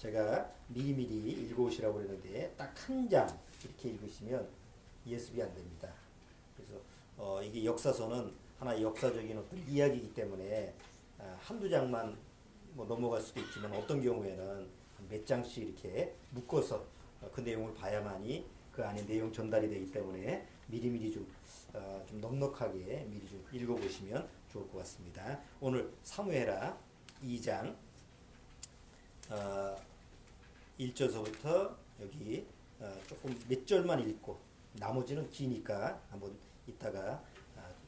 제가 미리미리 읽어오시라고 그랬는데 딱 한 장 이렇게 읽으시면 예습이 안 됩니다. 그래서 이게 역사서는 하나의 역사적인 어떤 이야기이기 때문에 한두 장만 뭐 넘어갈 수도 있지만 어떤 경우에는 몇 장씩 이렇게 묶어서 그 내용을 봐야만이 그 안에 내용 전달이 되기 때문에 미리미리 좀 넉넉하게 미리 좀 읽어보시면 좋을 것 같습니다. 오늘 사무엘하 2장 1절서부터 여기 조금 몇 절만 읽고 나머지는 기니까 한번 이따가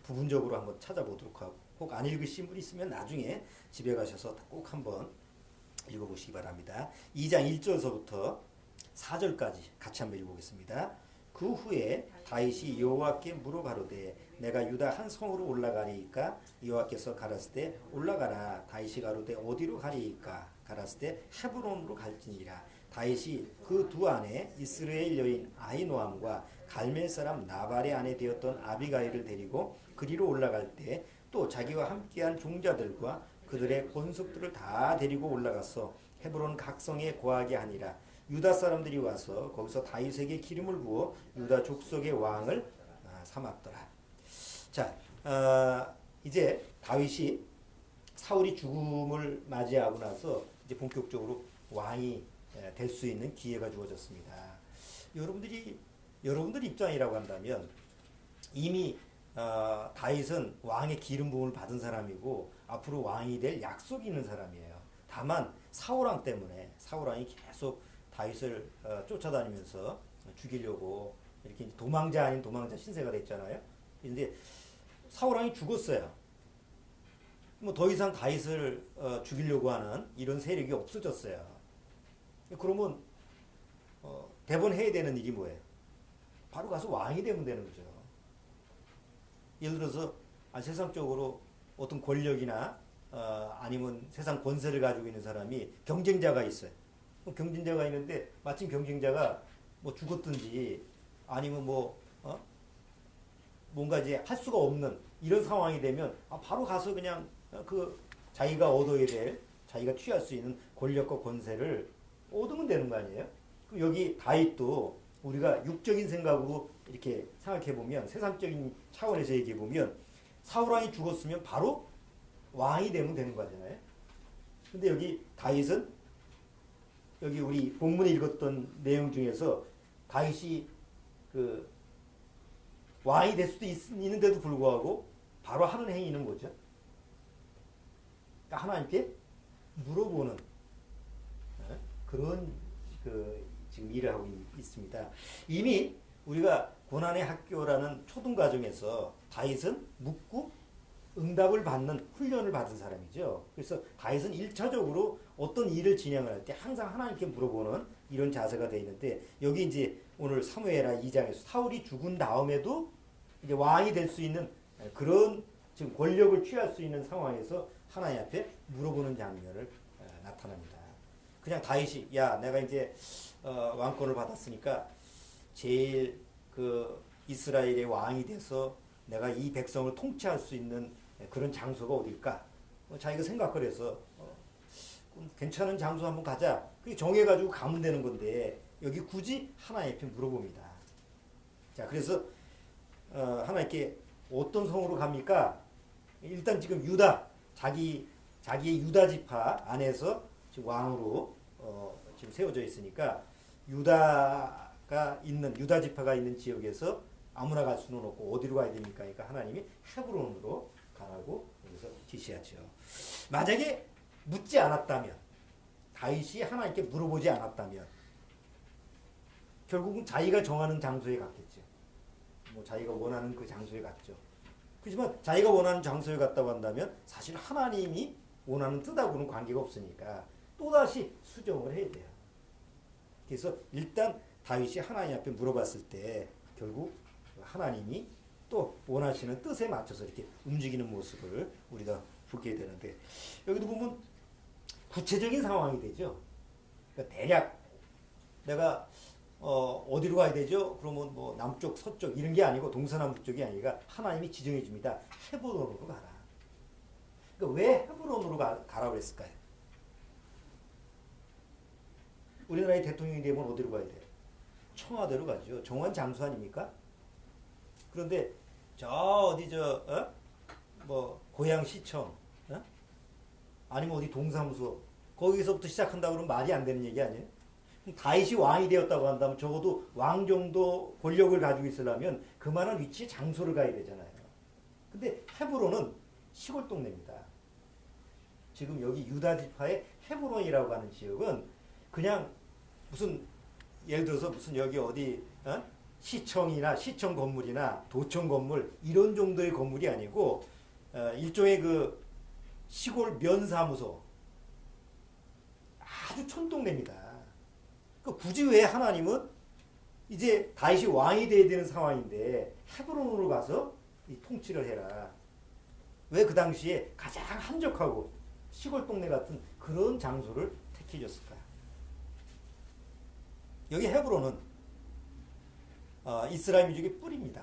부분적으로 한번 찾아보도록 하고 꼭 안 읽으신 분 있으면 나중에 집에 가셔서 꼭 한번 읽어보시기 바랍니다. 2장 1절서부터 4절까지 같이 한번 읽어보겠습니다. 그 후에 다윗이 여호와께 물어가로되 내가 유다 한 성으로 올라가리이까? 여호와께서 가라사대 때 올라가라. 다윗이 가로되 어디로 가리이까? 가라사대 때 헤브론으로 갈지니라. 다윗이 그 두 아내 이스라엘 여인 아히노함과 갈멜 사람 나발의 아내 되었던 아비가일을 데리고 그리로 올라갈 때 또 자기와 함께한 종자들과 그들의 권속들을 다 데리고 올라가서 헤브론 각성에 거하게 하니라. 유다 사람들이 와서 거기서 다윗에게 기름을 부어 유다 족속의 왕을 삼았더라. 자, 이제 다윗이 사울이 죽음을 맞이하고 나서 이제 본격적으로 왕이 될 수 있는 기회가 주어졌습니다. 여러분들 입장이라고 한다면 이미 다윗은 왕의 기름 부음을 받은 사람이고 앞으로 왕이 될 약속이 있는 사람이에요. 다만 사울왕 때문에 사울왕이 계속 다윗을 쫓아다니면서 죽이려고 이렇게 도망자 아닌 도망자 신세가 됐잖아요. 그런데 사울왕이 죽었어요. 뭐 더 이상 다윗을 죽이려고 하는 이런 세력이 없어졌어요. 그러면 대번 해야 되는 일이 뭐예요? 바로 가서 왕이 되면 되는 거죠. 예를 들어서 세상적으로 어떤 권력이나 아니면 세상 권세를 가지고 있는 사람이 경쟁자가 있어요. 경쟁자가 있는데 마침 경쟁자가 뭐 죽었든지 아니면 뭔가 이제 할 수가 없는 이런 상황이 되면 바로 가서 그냥 그 자기가 얻어야 될 자기가 취할 수 있는 권력과 권세를 얻으면 되는 거 아니에요? 여기 다윗도 우리가 육적인 생각으로 이렇게 생각해 보면 세상적인 차원에서 얘기해 보면 사울왕이 죽었으면 바로 왕이 되면 되는 거잖아요. 근데 여기 다윗은 여기 우리 본문에 읽었던 내용 중에서 다윗이 그 왕이 될 수도 있는데도 불구하고 바로 하는 행위는 뭐죠? 그러니까 하나님께 물어보는 그런 지금 일을 하고 있습니다. 이미 우리가 고난의 학교라는 초등과정에서 다윗은 묻고 응답을 받는 훈련을 받은 사람이죠. 그래서 다윗은 1차적으로 어떤 일을 진행을 할 때 항상 하나님께 물어보는 이런 자세가 되어 있는데 여기 이제 오늘 사무엘하 2장에서 사울이 죽은 다음에도 이제 왕이 될 수 있는 그런 지금 권력을 취할 수 있는 상황에서 하나님 앞에 물어보는 장면을 나타납니다. 그냥 다윗이 내가 이제 왕권을 받았으니까 제일 그 이스라엘의 왕이 돼서 내가 이 백성을 통치할 수 있는 그런 장소가 어딜까? 자기가 생각을 해서 괜찮은 장소 한번 가자. 그게 정해가지고 가면 되는 건데 여기 굳이 하나님 앞에 물어봅니다. 자, 그래서 하나님께 어떤 성으로 갑니까? 일단 지금 유다 자기의 유다 지파 안에서 지금 왕으로 지금 세워져 있으니까 유다가 있는 유다 지파가 있는 지역에서 아무나 갈 수는 없고 어디로 가야 됩니까? 그러니까 하나님이 헤브론으로 가라고 여기서 지시하죠. 만약에 묻지 않았다면 다윗이 하나님께 물어보지 않았다면 결국은 자기가 정하는 장소에 갔겠죠. 뭐 자기가 원하는 그 장소에 갔죠. 그렇지만 자기가 원하는 장소에 갔다고 한다면 사실 하나님이 원하는 뜻하고는 관계가 없으니까 또다시 수정을 해야 돼요. 그래서 일단 다윗이 하나님 앞에 물어봤을 때 결국 하나님이 또 원하시는 뜻에 맞춰서 이렇게 움직이는 모습을 우리가 보게 되는데 여기도 보면 구체적인 상황이 되죠. 그러니까 대략 내가 어디로 가야 되죠? 그러면 뭐 남쪽, 서쪽 이런 게 아니고 동서남북쪽이 아니라 하나님이 지정해 줍니다. 헤브론으로 가라. 그러니까 왜 헤브론으로 가라고 했을까요? 우리나라의 대통령이 되면 어디로 가야 돼요? 청와대로 가죠. 정원 장수 아닙니까? 그런데 저 어디 뭐 고양시청, 아니면 어디 동사무소 거기서부터 시작한다 그러면 말이 안 되는 얘기 아니에요? 다윗이 왕이 되었다고 한다면 적어도 왕 정도 권력을 가지고 있으려면 그만한 위치에 장소를 가야 되잖아요. 근데 헤브론은 시골 동네입니다. 지금 여기 유다 지파의 헤브론이라고 하는 지역은 그냥 무슨 예를 들어서 무슨 여기 어디 시청이나 시청 건물이나 도청 건물 이런 정도의 건물이 아니고 일종의 그 시골 면사무소, 아주 촌동네입니다. 굳이 왜 하나님은 이제 다윗이 왕이 돼야 되는 상황인데 헤브론으로 가서 이 통치를 해라. 왜 그 당시에 가장 한적하고 시골 동네 같은 그런 장소를 택해 줬을까? 여기 헤브론은 이스라엘 민족의 뿌리입니다.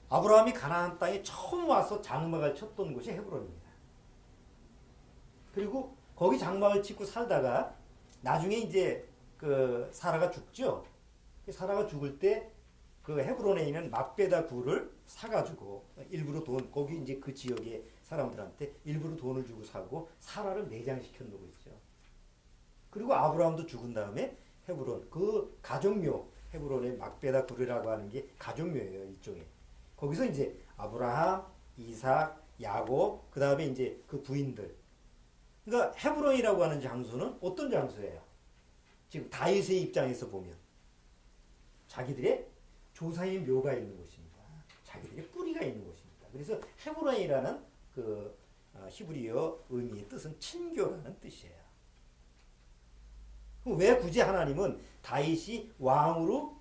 아브라함이 가나안 땅에 처음 와서 장막을 쳤던 곳이 헤브론입니다. 그리고 거기 장막을 짓고 살다가 나중에 이제 그 사라가 죽죠. 사라가 죽을 때 그 헤브론에 있는 막베다 굴을 사가지고 일부러 돈, 거기 이제 그 지역의 사람들한테 일부러 돈을 주고 사고 사라를 매장시켜 놓고 있죠. 그리고 아브라함도 죽은 다음에 헤브론, 그 가족묘, 헤브론의 막베다 굴이라고 하는 게 가족묘예요, 일종의. 거기서 이제 아브라함, 이삭, 야곱, 그 다음에 이제 그 부인들. 그러니까 헤브론이라고 하는 장소는 어떤 장소예요? 지금 다윗의 입장에서 보면 자기들의 조상의 묘가 있는 곳입니다. 자기들의 뿌리가 있는 곳입니다. 그래서 헤브론이라는 그 히브리어 의미의 뜻은 친교라는 뜻이에요. 왜 굳이 하나님은 다윗이 왕으로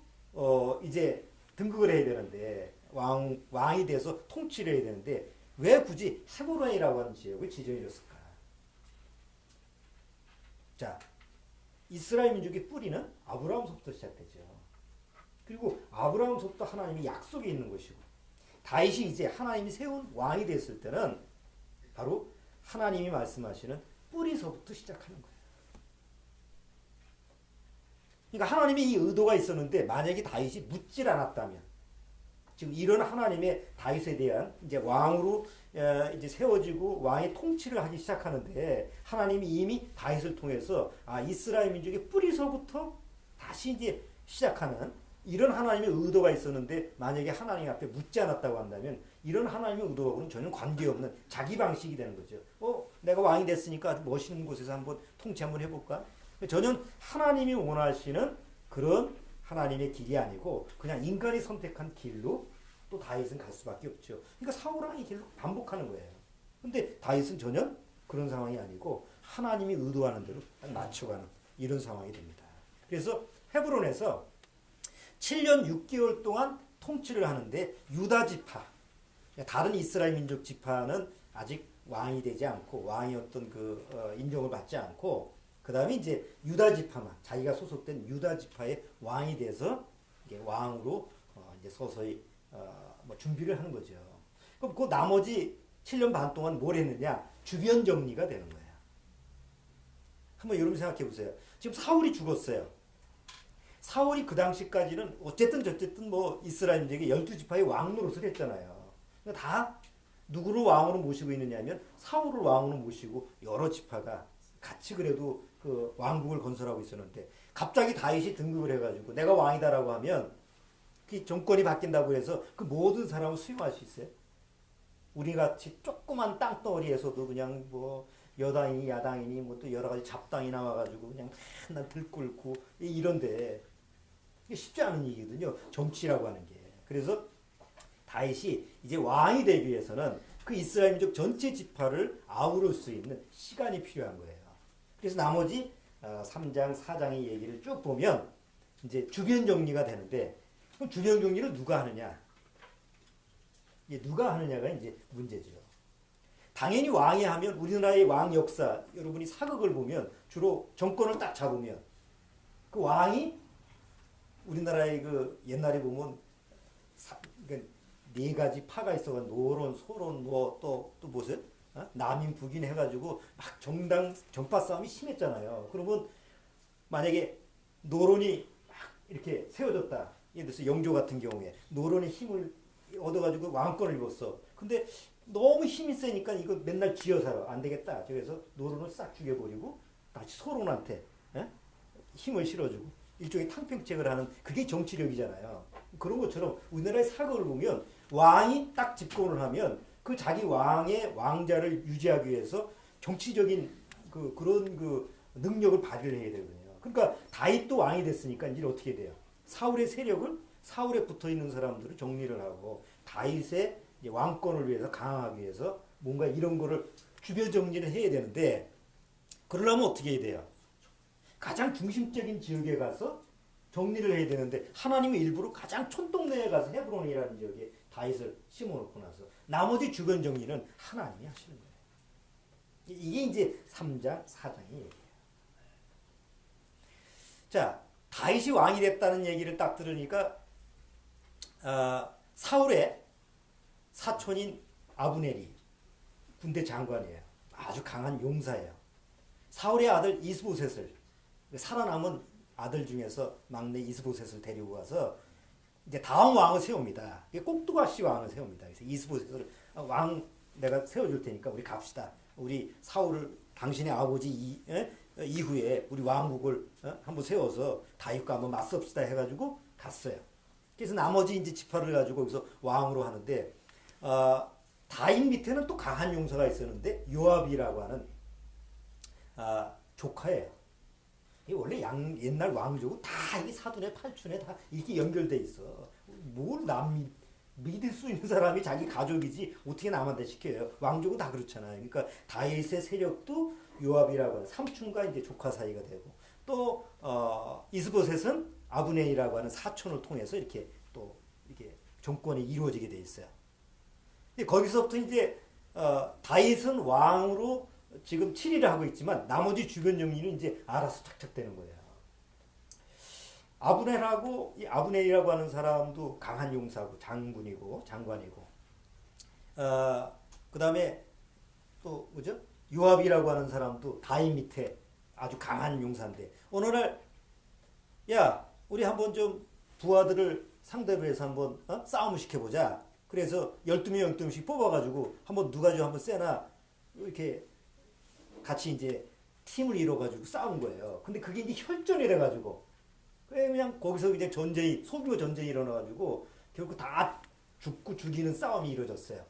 이제 등극을 해야 되는데 왕이 돼서 통치를 해야 되는데 왜 굳이 헤브론이라고 하는 지역을 지정해 줬을까? 자, 이스라엘 민족의 뿌리는 아브라함서부터 시작되죠. 그리고 아브라함서부터 하나님이 약속이 있는 것이고 다윗이 이제 하나님이 세운 왕이 됐을 때는 바로 하나님이 말씀하시는 뿌리서부터 시작하는 거예요. 그러니까 하나님이 이 의도가 있었는데 만약에 다윗이 묻질 않았다면 지금 이런 하나님의 다윗에 대한 이제 왕으로 이제 세워지고 왕의 통치를 하기 시작하는데 하나님이 이미 다윗을 통해서 이스라엘 민족의 뿌리서부터 다시 이제 시작하는 이런 하나님의 의도가 있었는데 만약에 하나님 앞에 묻지 않았다고 한다면 이런 하나님의 의도하고는 전혀 관계없는 자기 방식이 되는 거죠. 내가 왕이 됐으니까 아주 멋있는 곳에서 한번 통치 한번 해볼까? 전혀 하나님이 원하시는 그런 하나님의 길이 아니고 그냥 인간이 선택한 길로 또 다윗은 갈 수밖에 없죠. 그러니까 사울왕의 길로 반복하는 거예요. 근데 다윗은 전혀 그런 상황이 아니고 하나님이 의도하는 대로 딱 맞춰가는 이런 상황이 됩니다. 그래서 헤브론에서 7년 6개월 동안 통치를 하는데 유다 지파, 다른 이스라엘 민족 지파는 아직 왕이 되지 않고 왕의 어떤 인정을 받지 않고 그 다음에 이제 유다 지파만 자기가 소속된 유다 지파의 왕이 돼서 이게 왕으로 이제 서서히 뭐 준비를 하는 거죠. 그럼 그 나머지 7년 반 동안 뭘 했느냐? 주변 정리가 되는 거예요. 한번 여러분 생각해 보세요. 지금 사울이 죽었어요. 사울이 그 당시까지는 어쨌든 뭐 이스라엘 민족의 12지파의 왕 노릇을 했잖아요. 그러니까 다 누구를 왕으로 모시고 있느냐면 사울을 왕으로 모시고 여러 지파가 같이 그래도 그 왕국을 건설하고 있었는데 갑자기 다윗이 등극을 해가지고 내가 왕이다라고 하면 그 정권이 바뀐다고 해서 그 모든 사람을 수용할 수 있어요? 우리 같이 조그만 땅덩어리에서도 그냥 뭐 여당이니 야당이니 뭐 또 여러 가지 잡당이 나와가지고 그냥 맨날 들끓고 이런데 이게 쉽지 않은 일이거든요. 정치라고 하는 게. 그래서 다윗이 이제 왕이 되기 위해서는 그 이스라엘 민족 전체 지파를 아우를 수 있는 시간이 필요한 거예요. 그래서 나머지 3장, 4장의 얘기를 쭉 보면 이제 주변 정리가 되는데 그럼 주변 정리를 누가 하느냐? 이게 누가 하느냐가 이제 문제죠. 당연히 왕이 하면 우리나라의 왕 역사 여러분이 사극을 보면 주로 정권을 딱 잡으면 그 왕이 우리나라의 그 옛날에 보면 그러니까 네 가지 파가 있어가 노론, 소론 뭐 또 무슨 남인 북인 해가지고 막 정당 정파 싸움이 심했잖아요. 그러면 만약에 노론이 막 이렇게 세워졌다. 예를 들어서 영조 같은 경우에 노론의 힘을 얻어가지고 왕권을 입었어. 근데 너무 힘이 세니까 이거 맨날 쥐어 살아. 안 되겠다. 그래서 노론을 싹 죽여버리고 다시 소론한테 힘을 실어주고 일종의 탕평책을 하는 그게 정치력이잖아요. 그런 것처럼 우리나라의 사극을 보면 왕이 딱 집권을 하면 그 자기 왕의 왕자를 유지하기 위해서 정치적인 그런 능력을 발휘를 해야 되거든요. 그러니까 다윗도 왕이 됐으니까 이제 어떻게 돼요? 사울의 세력을 사울에 붙어 있는 사람들을 정리를 하고 다윗의 왕권을 위해서 강화하기 위해서 뭔가 이런 거를 주변 정리를 해야 되는데 그러려면 어떻게 해야 돼요? 가장 중심적인 지역에 가서 정리를 해야 되는데 하나님의 일부러 가장 촌동네에 가서 헤브론이라는 지역에 다윗을 심어놓고 나서 나머지 주변 정리는 하나님이 하시는 거예요. 이게 이제 3장, 4장의 얘기예요. 자, 다윗이 왕이 됐다는 얘기를 딱 들으니까 사울의 사촌인 아브넬이 군대 장관이에요. 아주 강한 용사예요. 사울의 아들 이스보셋을 살아남은 아들 중에서 막내 이스보셋을 데리고 가서 이제 다음 왕을 세웁니다. 꼭두가시 왕을 세웁니다. 그래서 이스보셋을 왕 내가 세워줄 테니까 우리 갑시다. 우리 사울을 당신의 아버지 이후에 우리 왕국을 한번 세워서 다윗과 한번 맞섭시다 해가지고 갔어요. 그래서 나머지 이제 지파를 가지고 여기서 왕으로 하는데 다윗 밑에는 또 강한 용사가 있었는데 요압이라고 하는 조카예요. 원래 옛날 왕족은 다 이 사돈의 팔촌에 다 이렇게 연결돼 있어. 뭘 남 믿을 수 있는 사람이 자기 가족이지 어떻게 남한테 시켜요. 왕족은 다 그렇잖아요. 그러니까 다윗의 세력도 요압이라고 하는 삼촌과 이제 조카 사이가 되고 또 이스보셋은 아브넬이라고 하는 사촌을 통해서 이렇게 또 이렇게 정권이 이루어지게 돼 있어요. 거기서부터 이제 다윗은 왕으로 지금 7위를 하고 있지만 나머지 주변 정리는 이제 알아서 착착 되는 거예요. 아브넬이라고 하는 사람도 강한 용사고 장관이고 그 다음에 또 뭐죠? 요압이라고 하는 사람도 다윗 밑에 아주 강한 용사인데 어느 날 야 우리 한번 좀 부하들을 상대로 해서 한번 싸움을 시켜보자. 그래서 12명씩 뽑아가지고 한번 누가 좀 한번 세나 이렇게 같이 이제 팀을 이뤄가지고 싸운 거예요. 근데 그게 이제 혈전이 돼가지고 그냥 거기서 이제 소규모 전쟁이 일어나가지고 결국 다 죽고 죽이는 싸움이 이루어졌어요.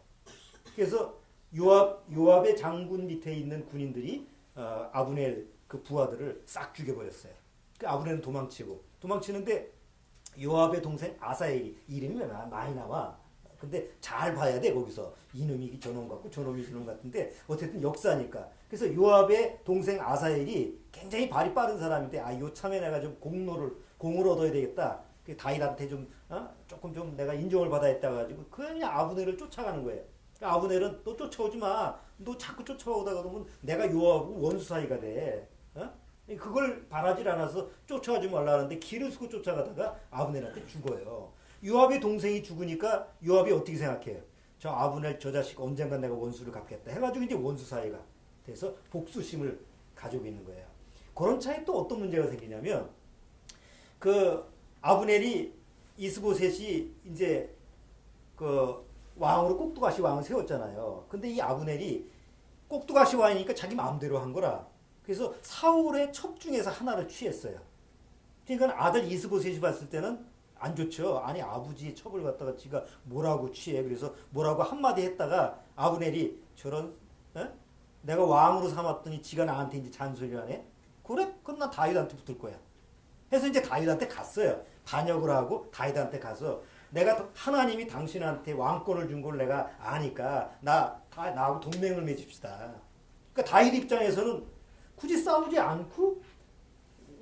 그래서 요압의 장군 밑에 있는 군인들이 아브넬 그 부하들을 싹 죽여버렸어요. 그 아브넬은 도망치는데 요압의 동생 아사엘이 이름이 많이 나와. 근데 잘 봐야 돼. 거기서 이놈이 저놈 같고 저놈이 저놈 같은데 어쨌든 역사니까. 그래서 요압의 동생 아사엘이 굉장히 발이 빠른 사람인데 요참에 내가 좀 공을 얻어야 되겠다. 다윗한테 좀 조금 좀 내가 인정을 받아야 했다 가지고 그냥 아브넬을 쫓아가는 거예요. 그러니까 아브넬은 너 쫓아오지 마. 너 자꾸 쫓아오다가 그러면 내가 요압하고 원수 사이가 돼. 그걸 바라질 않아서 쫓아가지 말라는데 길을 쓰고 쫓아가다가 아브넬한테 죽어요. 요압의 동생이 죽으니까 요압이 어떻게 생각해요? 저 아브넬 저 자식 언젠간 내가 원수를 갚겠다 해가지고 이제 원수 사이가 돼서 복수심을 가지고 있는 거예요. 그런 차에 또 어떤 문제가 생기냐면 그 아브넬이 이스보셋이 이제 그 왕으로 꼭두가시 왕을 세웠잖아요. 근데 이 아브넬이 꼭두가시 왕이니까 자기 마음대로 한 거라. 그래서 사울의 첩 중에서 하나를 취했어요. 그러니까 아들 이스보셋이 봤을 때는 안 좋죠. 아니 아버지의 첩을 갖다가 지가 뭐라고 취해. 그래서 뭐라고 한마디 했다가 아브넬이 저런 내가 왕으로 삼았더니 지가 나한테 이제 잔소리를 하네. 그래? 그럼 나 다윗한테 붙을 거야. 해서 이제 다윗한테 갔어요. 반역을 하고 다윗한테 가서 내가 하나님이 당신한테 왕권을 준 걸 내가 아니까 나하고 동맹을 맺읍시다. 그러니까 다윗 입장에서는 굳이 싸우지 않고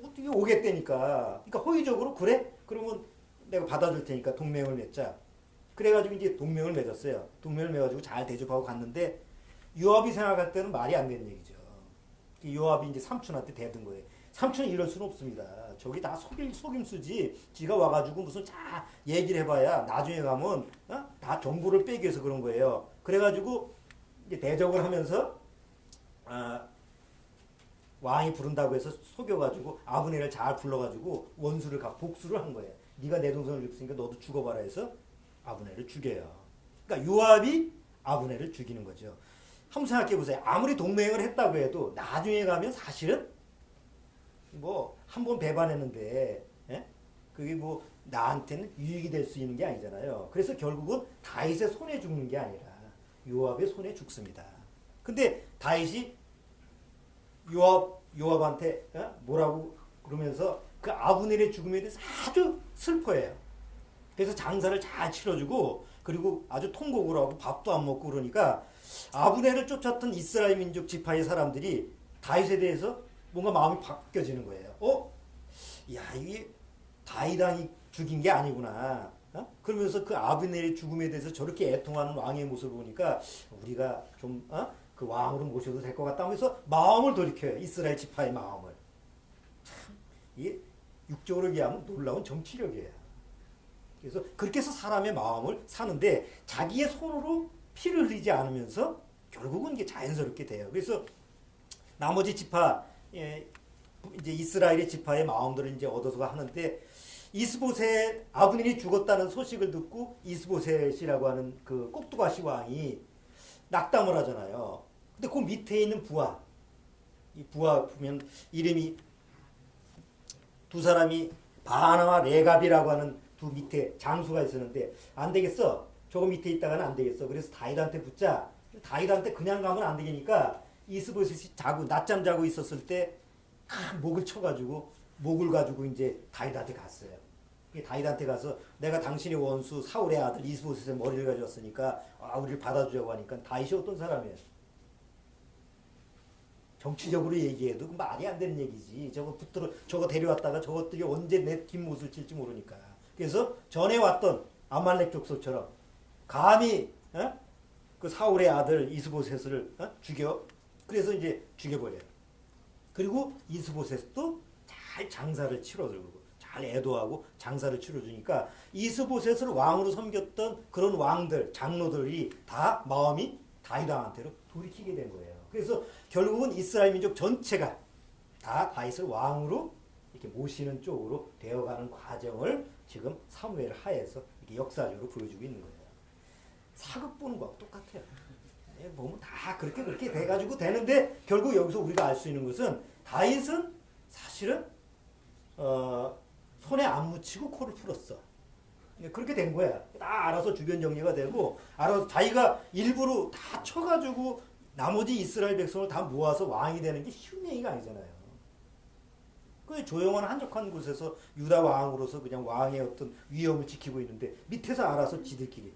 어떻게 오겠다니까. 그러니까 호의적으로 그래? 그러면 내가 받아줄 테니까 동맹을 맺자. 그래가지고 이제 동맹을 맺었어요. 동맹을 맺어가지고 잘 대접하고 갔는데 요압이 생각할 때는 말이 안 되는 얘기죠. 요압이 이제 삼촌한테 대든 거예요. 삼촌이 이럴 수는 없습니다. 저기 다 속임수지. 지가 와가지고 무슨 자 얘기를 해봐야 나중에 가면 다 정보를 빼기 위해서 그런 거예요. 그래가지고 이제 대적을 하면서 왕이 부른다고 해서 속여가지고 아브넬을 잘 불러가지고 원수를 복수를 한 거예요. 네가 내 동생을 죽였으니까 너도 죽어봐라 해서 아브넬을 죽여요. 그러니까 요압이 아브넬을 죽이는 거죠. 한번 생각해 보세요. 아무리 동맹을 했다고 해도 나중에 가면 사실은 뭐 한 번 배반했는데 그게 뭐 나한테는 유익이 될 수 있는 게 아니잖아요. 그래서 결국은 다윗의 손에 죽는 게 아니라 요압의 손에 죽습니다. 근데 다윗이 요압한테 뭐라고 그러면서 그 아브넬의 죽음에 대해서 아주 슬퍼해요. 그래서 장사를 잘 치러주고 그리고 아주 통곡을 하고 밥도 안 먹고 그러니까 아브넬을 쫓았던 이스라엘 민족 지파의 사람들이 다윗에 대해서 뭔가 마음이 바뀌어지는 거예요. 야, 이게 다윗이 죽인 게 아니구나. 그러면서 그 아브넬의 죽음에 대해서 저렇게 애통하는 왕의 모습을 보니까 우리가 좀 그 왕으로 모셔도 될 것 같다 하면서 마음을 돌이켜요. 이스라엘 지파의 마음을. 참 이게 육적으로 얘기하면 놀라운 정치력이에요. 그래서 그렇게 해서 사람의 마음을 사는데 자기의 손으로 피를 흘리지 않으면서 결국은 이게 자연스럽게 돼요. 그래서 나머지 지파 이제 이스라엘의 지파의 마음들을 이제 얻어서 하는데 이스보셋 아브넬이 죽었다는 소식을 듣고 이스보셋이라고 하는 그 꼭두가시 왕이 낙담을 하잖아요. 근데 그 밑에 있는 부하, 이 부하 보면 이름이 두 사람이 바나와 레갑이라고 하는 두 밑에 장수가 있었는데 안 되겠어. 저거 밑에 있다가는 안 되겠어. 그래서 다윗한테 붙자. 다윗한테 그냥 가면 안 되니까 이스보셋이 낮잠 자고 있었을 때 목을 쳐가지고 목을 가지고 이제 다윗한테 갔어요. 다윗한테 가서 내가 당신의 원수 사울의 아들 이스보셋의 머리를 가져왔으니까 우리를 받아주자고 하니까 다윗이 어떤 사람이에요? 정치적으로 얘기해도 말이 안 되는 얘기지. 저거 데려왔다가 저것들이 언제 내 뒷못을 칠지 모르니까. 그래서 전에 왔던 아말렉 족속처럼 감히 그 사울의 아들 이스보셋을 죽여. 그래서 이제 죽여버려요. 그리고 이스보셋도 잘 장사를 치러주고 잘 애도하고 장사를 치러주니까 이스보셋을 왕으로 섬겼던 그런 왕들, 장로들이 다 마음이 다윗 왕한테로 돌이키게 된 거예요. 그래서 결국은 이스라엘 민족 전체가 다 다윗을 왕으로 이렇게 모시는 쪽으로 되어가는 과정을 지금 사무엘 하에서 이렇게 역사적으로 보여주고 있는 거예요. 사극 보는 거하고 똑같아요. 보면 다 그렇게 돼가지고 되는데 결국 여기서 우리가 알 수 있는 것은 다윗은 사실은 손에 안 묻히고 코를 풀었어. 그렇게 된 거야. 다 알아서 주변 정리가 되고 알아서 자기가 일부러 다 쳐가지고 나머지 이스라엘 백성을 다 모아서 왕이 되는 게 쉬운 얘기가 아니잖아요. 그 조용한 한적한 곳에서 유다 왕으로서 그냥 왕의 어떤 위엄을 지키고 있는데 밑에서 알아서 지들끼리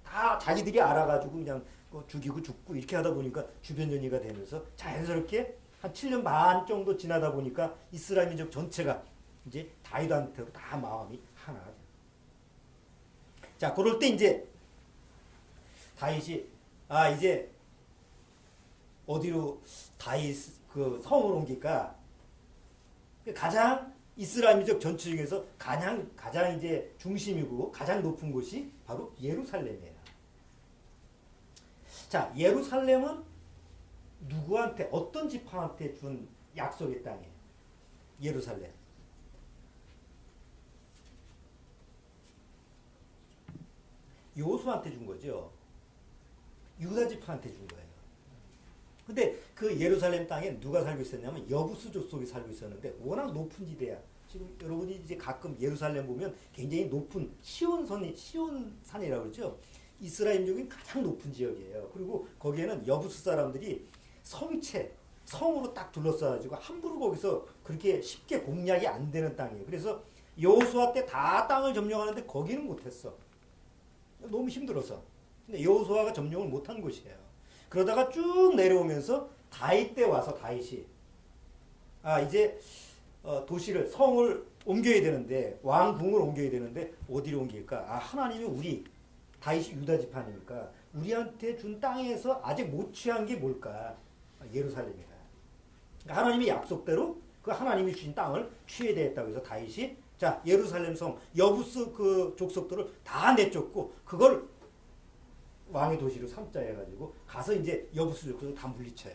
다 자기들이 알아가지고 그냥 죽이고 죽고 이렇게 하다 보니까 주변 전이가 되면서 자연스럽게 한 7년 반 정도 지나다 보니까 이스라엘 민족 전체가 이제 다윗한테로 다 마음이 하나가 돼요. 자, 그럴 때 이제 다윗이 이제 어디로 다윗 그 성을 옮길까? 가장 이스라엘 민족 전체 중에서 가장 이제 중심이고 가장 높은 곳이 바로 예루살렘이에요. 자, 예루살렘은 누구한테 어떤 지파한테 준 약속의 땅이에요? 예루살렘. 요수아한테 준 거죠. 유다 지파한테 준 거예요. 근데 그 예루살렘 땅에 누가 살고 있었냐면 여부스 족속이 살고 있었는데 워낙 높은 지대야. 지금 여러분이 이제 가끔 예루살렘 보면 굉장히 높은 시온산이라고 그러죠. 이스라엘 민족이 가장 높은 지역이에요. 그리고 거기에는 여부스 사람들이 성으로 딱 둘러싸가지고 함부로 거기서 그렇게 쉽게 공략이 안 되는 땅이에요. 그래서 여호수아 때 다 땅을 점령하는데 거기는 못했어. 너무 힘들어서. 근데 여호수아가 점령을 못한 곳이에요. 그러다가 쭉 내려오면서 다윗 때 와서 다윗이 이제 도시를 성을 옮겨야 되는데 왕궁을 옮겨야 되는데 어디로 옮길까? 하나님이 우리 다윗이 유다 지파니까 우리한테 준 땅에서 아직 못 취한 게 뭘까? 예루살렘이다. 그러니까 하나님의 약속대로 그 하나님이 주신 땅을 취해야 되겠다고 해서 다윗이 자 예루살렘 성 여부스 그 족속들을 다 내쫓고 그걸 왕의 도시로 삼자 해가지고 가서 이제 여부수 족속을 다 물리쳐요.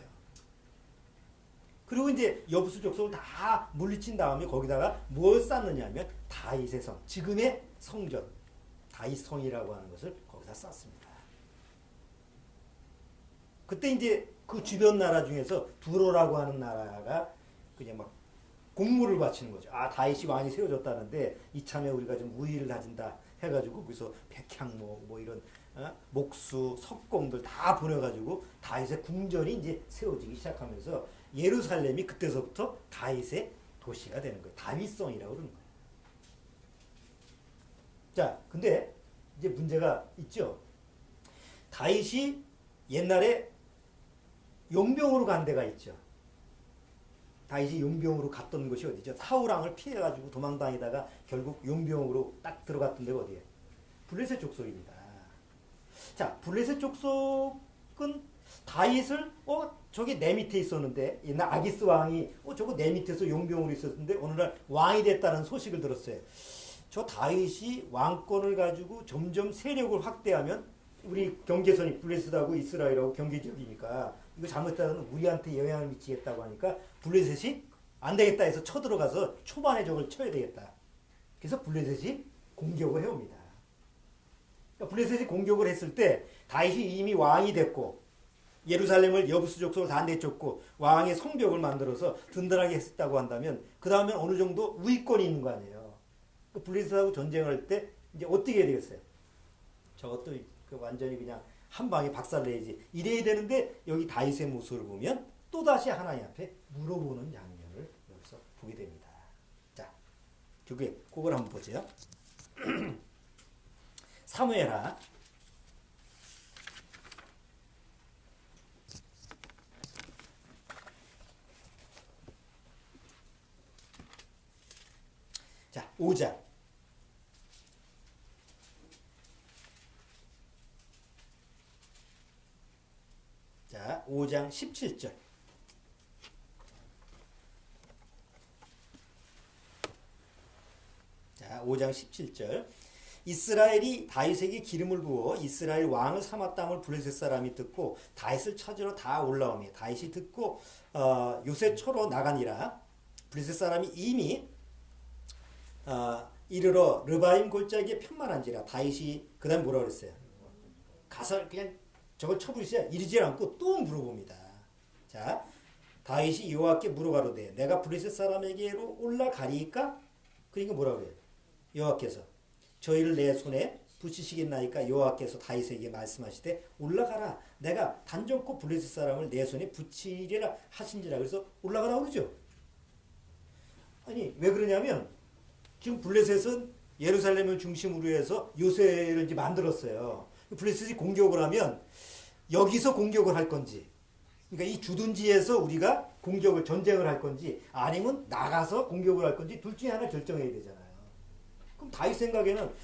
그리고 이제 여부수 족속을 다 물리친 다음에 거기다가 뭘 쌓느냐면 다윗의 성, 지금의 성전, 다윗성이라고 하는 것을 거기다 쌓습니다. 그때 이제 그 주변 나라 중에서 두로라고 하는 나라가 그냥 막 공물을 바치는 거죠. 아, 다윗이 왕이 세워졌다는데 이참에 우리가 좀 우위를 가진다 해가지고 거기서 백향목 뭐 이런 목수, 석공들 다 보내가지고 다윗의 궁전이 이제 세워지기 시작하면서 예루살렘이 그때서부터 다윗의 도시가 되는 거예요. 다윗성이라고 그러는 거예요. 자, 근데 이제 문제가 있죠. 다윗이 옛날에 용병으로 간 데가 있죠. 다윗이 용병으로 갔던 곳이 어디죠? 사울왕을 피해가지고 도망다니다가 결국 용병으로 딱 들어갔던 데가 어디예요? 블레셋 족속입니다. 자, 블레셋 족속은 다윗을 저게 내 밑에 있었는데 옛날 아기스 왕이 저거 내 밑에서 용병으로 있었는데 오늘날 왕이 됐다는 소식을 들었어요. 저 다윗이 왕권을 가지고 점점 세력을 확대하면 우리 경계선이 블레셋하고 이스라엘하고 경계지역이니까 이거 잘못하면 우리한테 영향을 미치겠다고 하니까 블레셋이 안 되겠다 해서 쳐들어가서 초반에 저걸 쳐야 되겠다. 그래서 블레셋이 공격을 해옵니다. 그러니까 블레셋이 공격을 했을 때 다윗이 이미 왕이 됐고 예루살렘을 여부수 족속을 다 내쫓고 왕의 성벽을 만들어서 든든하게 했다고 한다면 그 다음에 어느 정도 우위권이 있는 거 아니에요. 그 블레셋하고 전쟁을 할 때 이제 어떻게 해야 되겠어요? 저것도 완전히 그냥 한 방에 박살내야지 이래야 되는데 여기 다윗의 모습을 보면 또다시 하나님 앞에 물어보는 장면을 여기서 보게 됩니다. 자, 그걸 한번 보세요. 사무엘하 자, 5장. 자, 5장 17절. 자, 5장 17절. 이스라엘이 다윗에게 기름을 부어 이스라엘 왕을 삼았다함을 블레셋 사람이 듣고 다윗을 찾으러 다 올라오며 다윗이 듣고 요새초로 나가니라. 블레셋 사람이 이미 이르러 르바임 골짜기에 편만한지라. 다윗이 그 다음 뭐라 그랬어요? 가서 그냥 저걸 쳐부리시자 이르지 않고 또 물어봅니다. 자, 다윗이 여호와께 물어가로되 내가 블레셋 사람에게로 올라가리이까? 그러니까 뭐라 그래요? 여호와께서 저희를 내 손에 붙이시겠나이까? 여호와께서 다윗에게 말씀하시되 올라가라. 내가 단정코 블레셋 사람을 내 손에 붙이리라 하신지라. 그래서 올라가라 그러죠. 아니 왜 그러냐면 지금 블레셋은 예루살렘을 중심으로 해서 요새를 이제 만들었어요. 블레셋이 공격을 하면 여기서 공격을 할 건지, 그러니까 이 주둔지에서 우리가 전쟁을 할 건지, 아니면 나가서 공격을 할 건지 둘 중에 하나 결정해야 되잖아요. 그럼 다윗 생각에는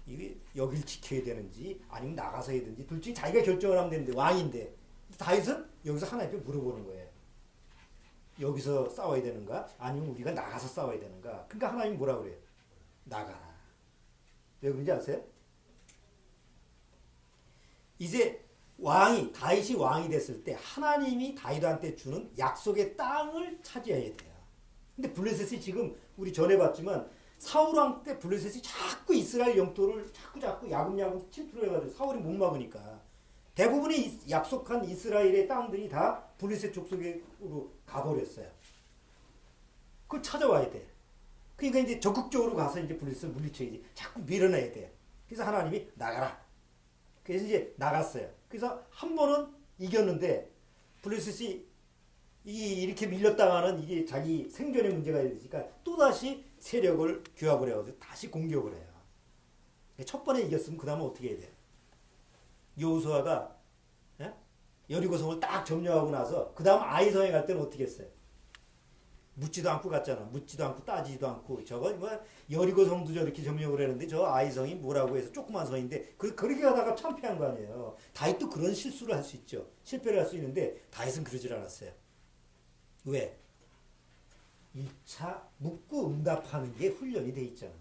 이게 여길 지켜야 되는지 아니면 나가서 해야 되는지 둘 중에 자기가 결정을 하면 되는데 왕인데 다윗은 여기서 하나님께 물어보는 거예요. 여기서 싸워야 되는가 아니면 우리가 나가서 싸워야 되는가. 그러니까 하나님이 뭐라 그래요? 나가라. 왜 그런지 아세요? 이제 다윗이 왕이 됐을 때 하나님이 다윗한테 주는 약속의 땅을 차지해야 돼요. 근데 블레셋이 지금 우리 전에 봤지만 사울왕 때 블레셋이 자꾸 이스라엘 영토를 자꾸 야금야금 침투해가지고 사울이 못 막으니까 대부분의 약속한 이스라엘의 땅들이 다 블레셋 족속으로 가버렸어요. 그걸 찾아와야 돼. 그러니까 이제 적극적으로 가서 이제 블레셋을 물리쳐야지. 자꾸 밀어내야 돼. 그래서 하나님이 나가라. 그래서 이제 나갔어요. 그래서 한 번은 이겼는데 블레셋이 이렇게 밀렸다가는 이게 자기 생존의 문제가 되니까 또다시 세력을 규합을 해가지고 다시 공격을 해요. 첫 번에 이겼으면 그 다음에 어떻게 해야 돼요? 여호수아가 여리고성을 딱 점령하고 나서 그 다음 아이성에 갈 때는 어떻게 했어요? 묻지도 않고 갔잖아. 묻지도 않고 따지지도 않고. 저거 뭐 여리고성도 저렇게 점령을 했는데 저 아이성이 뭐라고 해서 조그만 성인데 그렇게 가다가 참패한 거 아니에요. 다윗도 그런 실수를 할 수 있죠. 실패를 할 수 있는데 다윗은 그러질 않았어요. 왜? 1차 묻고 응답하는 게 훈련이 돼 있잖아요.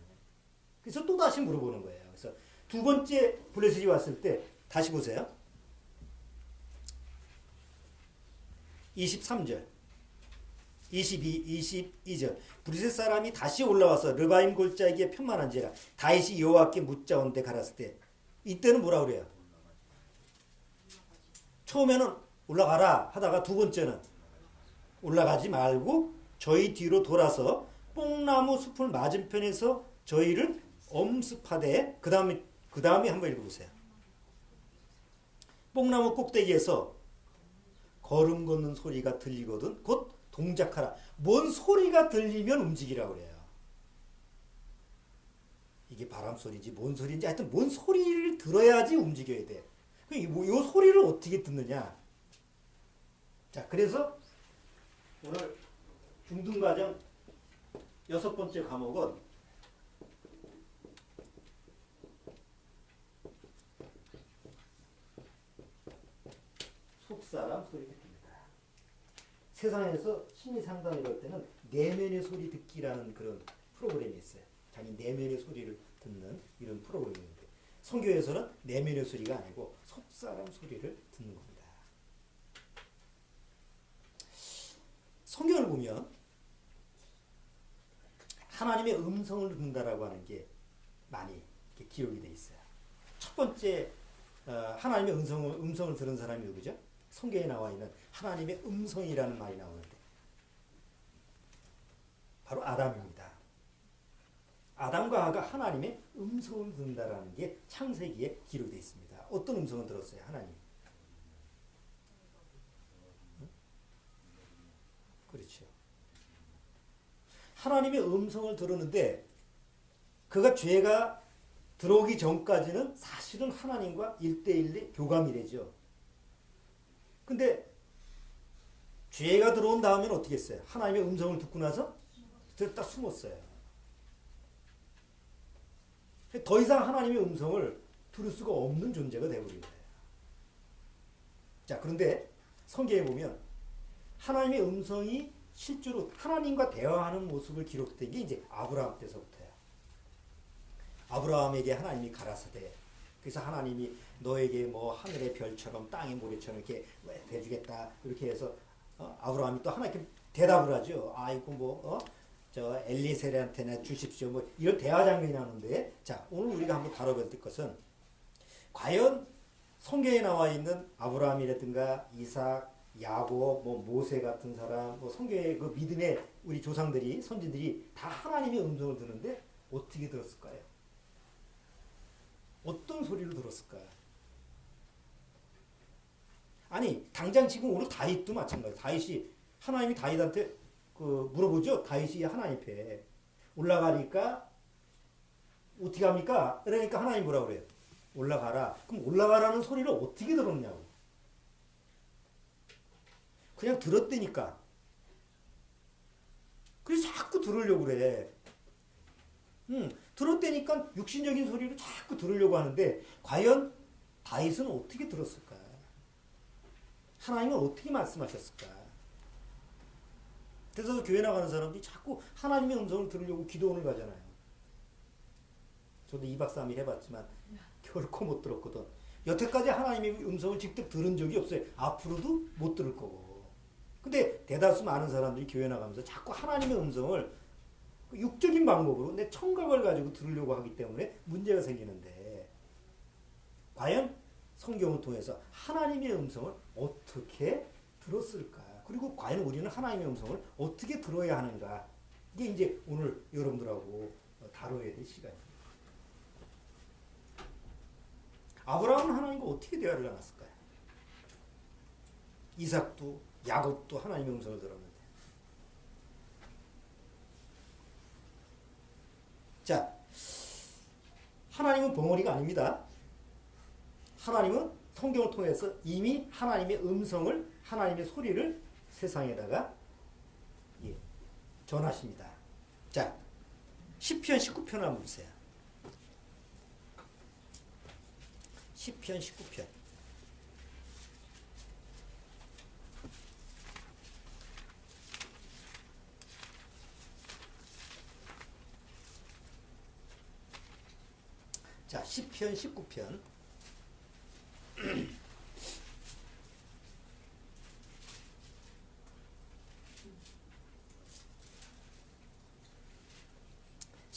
그래서 또 다시 물어보는 거예요. 그래서 두 번째 블레셋이 왔을 때 다시 보세요. 23절, 22절. 브리셋 사람이 다시 올라와서 르바임 골짜기에 편만한지라 다윗이 여호와께 묻자온데 가랐을 때, 이때는 뭐라 그래요? 처음에는 올라가라 하다가 두 번째는 올라가지 말고 저희 뒤로 돌아서 뽕나무 숲을 맞은편에서 저희를 엄습하되, 그 다음에 한번 읽어보세요. 뽕나무 꼭대기에서 걸음 걷는 소리가 들리거든 곧 동작하라. 뭔 소리가 들리면 움직이라고 그래요. 이게 바람 소리인지 뭔 소리인지 하여튼 뭔 소리를 들어야지 움직여야 돼. 이 소리를 어떻게 듣느냐. 자, 그래서 오늘 중등과정 6번째 과목은 속사람 소리 듣기입니다. 세상에서 심리 상담 이럴 때는 내면의 소리 듣기라는 그런 프로그램이 있어요. 자기 내면의 소리를 듣는 이런 프로그램인데, 선교에서는 내면의 소리가 아니고 속사람 소리를 듣는 겁니다. 성경을 보면 하나님의 음성을 듣는다라고 하는 게 많이 기록이 되어 있어요. 첫 번째 하나님의 음성을 들은 사람이 누구죠? 성경에 나와 있는 하나님의 음성이라는 말이 나오는데 바로 아담입니다. 아담과 하와가 하나님의 음성을 듣는다라는 게 창세기에 기록되어 있습니다. 어떤 음성을 들었어요? 하나님. 그렇죠. 하나님의 음성을 들었는데 그가 죄가 들어오기 전까지는 사실은 하나님과 1대1의 교감이래죠. 근데 죄가 들어온 다음에는 어떻게 했어요? 하나님의 음성을 듣고 나서 딱 숨었어요. 더 이상 하나님의 음성을 들을 수가 없는 존재가 되어버린 거예요. 자, 그런데 성경에 보면 하나님의 음성이 실제로 하나님과 대화하는 모습을 기록된 게 이제 아브라함 때서부터예요. 아브라함에게 하나님이 가라사대, 그래서 하나님이 너에게 뭐 하늘의 별처럼 땅의 모래처럼 이렇게 해주겠다 이렇게 해서 아브라함이 또 하나님께 대답을 하죠. 아이고 저 엘리에셀한테나 주십시오. 뭐 이런 대화 장면이 나오는데, 자, 오늘 우리가 한번 다뤄볼 것은 과연 성경에 나와 있는 아브라함이라든가 이삭, 야곱, 모세 같은 사람, 성경의 그 믿음의 우리 조상들이, 선진들이 다 하나님의 음성을 듣는데 어떻게 들었을까요? 어떤 소리를 들었을까요? 아니, 당장 지금 오늘 다윗도 마찬가지예요. 하나님이 다윗한테 물어보죠. 다윗이 하나님 앞에 올라가니까 어떻게 합니까? 그러니까 하나님 뭐라 그래요? 올라가라. 그럼 올라가라는 소리를 어떻게 들었냐고. 그냥 들었다니까. 그래서 자꾸 들으려고 그래. 들었다니까 육신적인 소리를 자꾸 들으려고 하는데 과연 다윗은 어떻게 들었을까? 하나님은 어떻게 말씀하셨을까? 그래서 교회 나가는 사람들이 자꾸 하나님의 음성을 들으려고 기도원을 가잖아요. 저도 2박 3일 해봤지만 결코 못 들었거든. 여태까지 하나님의 음성을 직접 들은 적이 없어요. 앞으로도 못 들을 거고. 근데 대다수 많은 사람들이 교회 나가면서 자꾸 하나님의 음성을 육적인 방법으로 내 청각을 가지고 들으려고 하기 때문에 문제가 생기는데, 과연 성경을 통해서 하나님의 음성을 어떻게 들었을까? 그리고 과연 우리는 하나님의 음성을 어떻게 들어야 하는가? 이게 이제 오늘 여러분들하고 다뤄야 될 시간입니다. 아브라함은 하나님과 어떻게 대화를 나눴을까요? 이삭도 야곱도 하나님의 음성을 들었는데. 자, 하나님은 벙어리가 아닙니다. 하나님은 성경을 통해서 이미 하나님의 음성을, 하나님의 소리를 세상에다가 전하십니다. 자, 시편 19편 한번 보세요. 시편 19편. 자, 시편 19편.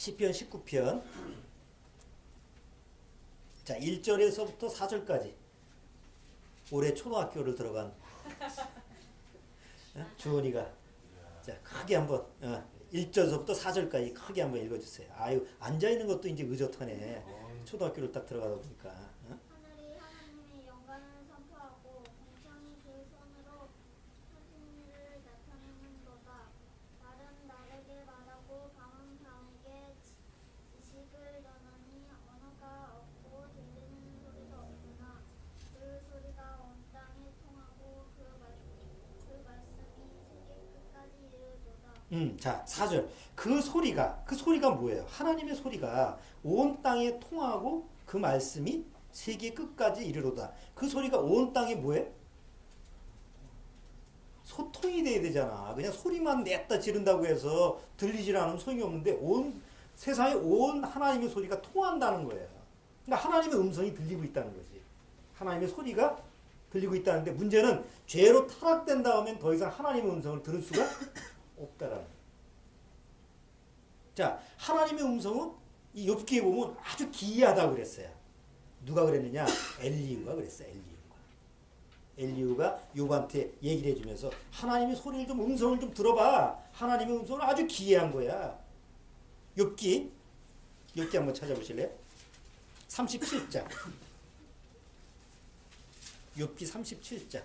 시편 19편. 자, 1절에서부터 4절까지. 올해 초등학교를 들어간 주원이가 자, 크게 한번 1절부터 4절까지 크게 한번 읽어주세요. 아유, 앉아있는 것도 이제 의젓하네. 초등학교를 딱 들어가다 보니까. 하늘이 하나님의 영광을 선포하고 공창이 그 손으로 하신 일을 나타내는도다. 날은 날에게 말하고 밤은 밤에게 지식을 전하니 언어가 없고 들리는 소리도 없으나 그 소리가 온 땅에 통하고 그 말씀이 세계 끝까지 이르도다. 자, 4절. 그 소리가 뭐예요? 하나님의 소리가 온 땅에 통하고 그 말씀이 세계 끝까지 이르로다. 그 소리가 온 땅에 뭐해? 소통이 돼야 되잖아. 그냥 소리만 냈다 지른다고 해서 들리질 않으면 소용이 없는데 세상에 온 하나님의 소리가 통한다는 거예요. 그러니까 하나님의 음성이 들리고 있다는 거지. 하나님의 소리가 들리고 있다는데 문제는 죄로 타락된 다음엔 더 이상 하나님의 음성을 들을 수가 없다라는 거예요. 자, 하나님의 음성은 이 욥기에 보면 아주 기이하다고 그랬어요. 누가 그랬느냐? 엘리후가 그랬어요. 엘리후가 욥한테 얘기를 해주면서 하나님의 소리를 좀 음성을 좀 들어봐. 하나님의 음성은 아주 기이한 거야. 욥기 한번 찾아보실래요? 37장. 욥기 37장.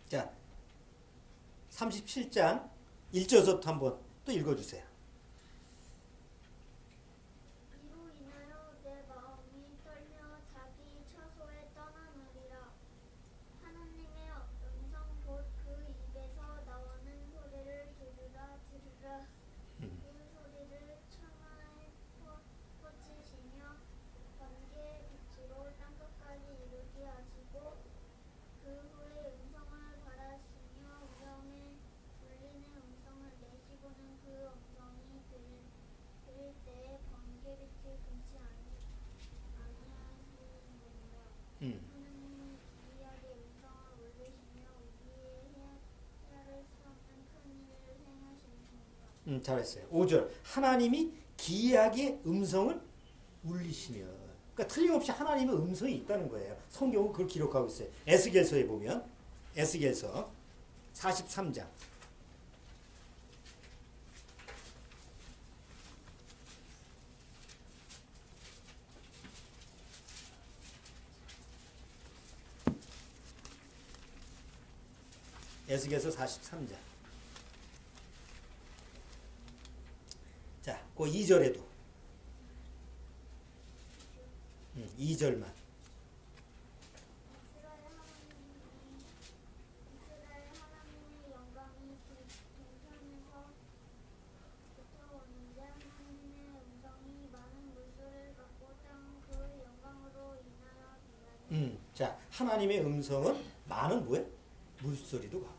자, 37장 1절부터 한번 또 읽어주세요. 이로 인하여 내 마음이 떨며 자기 처소에 떠나느니라. 하나님의 음성 곧 그 입에서 나오는 소리를 들으라. 그 소리를 천하에 퍼지시며 번개의 빛으로 땅끝까지 이르게 하시고 그 후에 음성을 바라시며 우렁에 울리는 음성을 내시고는 그 음성이 들릴 때에 번개빛을 금치 아니하시느니라. 하나님이 기이하게 음성을 울리시며 우리의 헤아릴 수 없는 큰 일을 행하시느니라. 잘했어요. 5절. 하나님이 기이하게 음성을 울리시며. 그러니까 틀림없이 하나님의 음성이 있다는 거예요. 성경은 그걸 기록하고 있어요. 에스겔서에 보면 에스겔서 43장. 에스겔서 43장. 자, 그 2절에도 2절만. 이스라엘 하나님의 영광이 동편에서 붙어오는데 하나님의 음성이 많은 물소리를 갖고 땅 그 영광으로 인하여 빛나니. 자, 하나님의 음성은 많은 뭐예요? 물소리도 가고.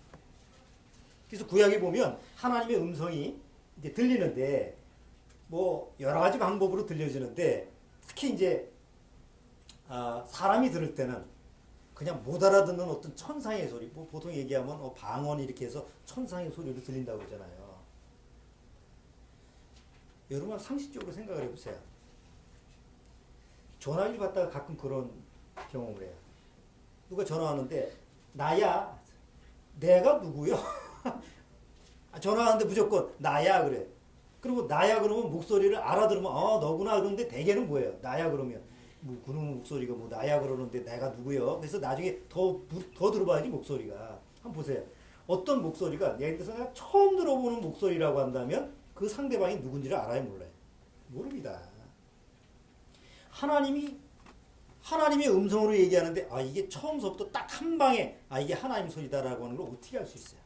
그래서 구약에 보면 하나님의 음성이 이제 들리는데 뭐 여러 가지 방법으로 들려지는데 특히 이제 사람이 들을 때는 그냥 못 알아듣는 어떤 천상의 소리, 뭐 보통 얘기하면 방언 이렇게 해서 천상의 소리로 들린다고 그러잖아요. 여러분 상식적으로 생각을 해보세요. 전화기를 받다가 가끔 그런 경험을 해요. 누가 전화하는데 나야, 내가 누구요? 전화하는데 무조건 나야 그래. 그리고 나야 그러면 목소리를 알아들으면 너구나 그러는데 대개는 뭐예요? 나야 그러면 뭐 그놈 목소리가 뭐 나야 그러는데 내가 누구요? 그래서 나중에 더 들어봐야지 목소리가. 한번 보세요. 어떤 목소리가 예를 들어서 내가 처음 들어보는 목소리라고 한다면 그 상대방이 누군지를 알아요, 몰라요? 모릅니다. 하나님의 음성으로 얘기하는데 이게 처음서부터 딱 한 방에 이게 하나님 소리다라고 하는 걸 어떻게 알 수 있어요?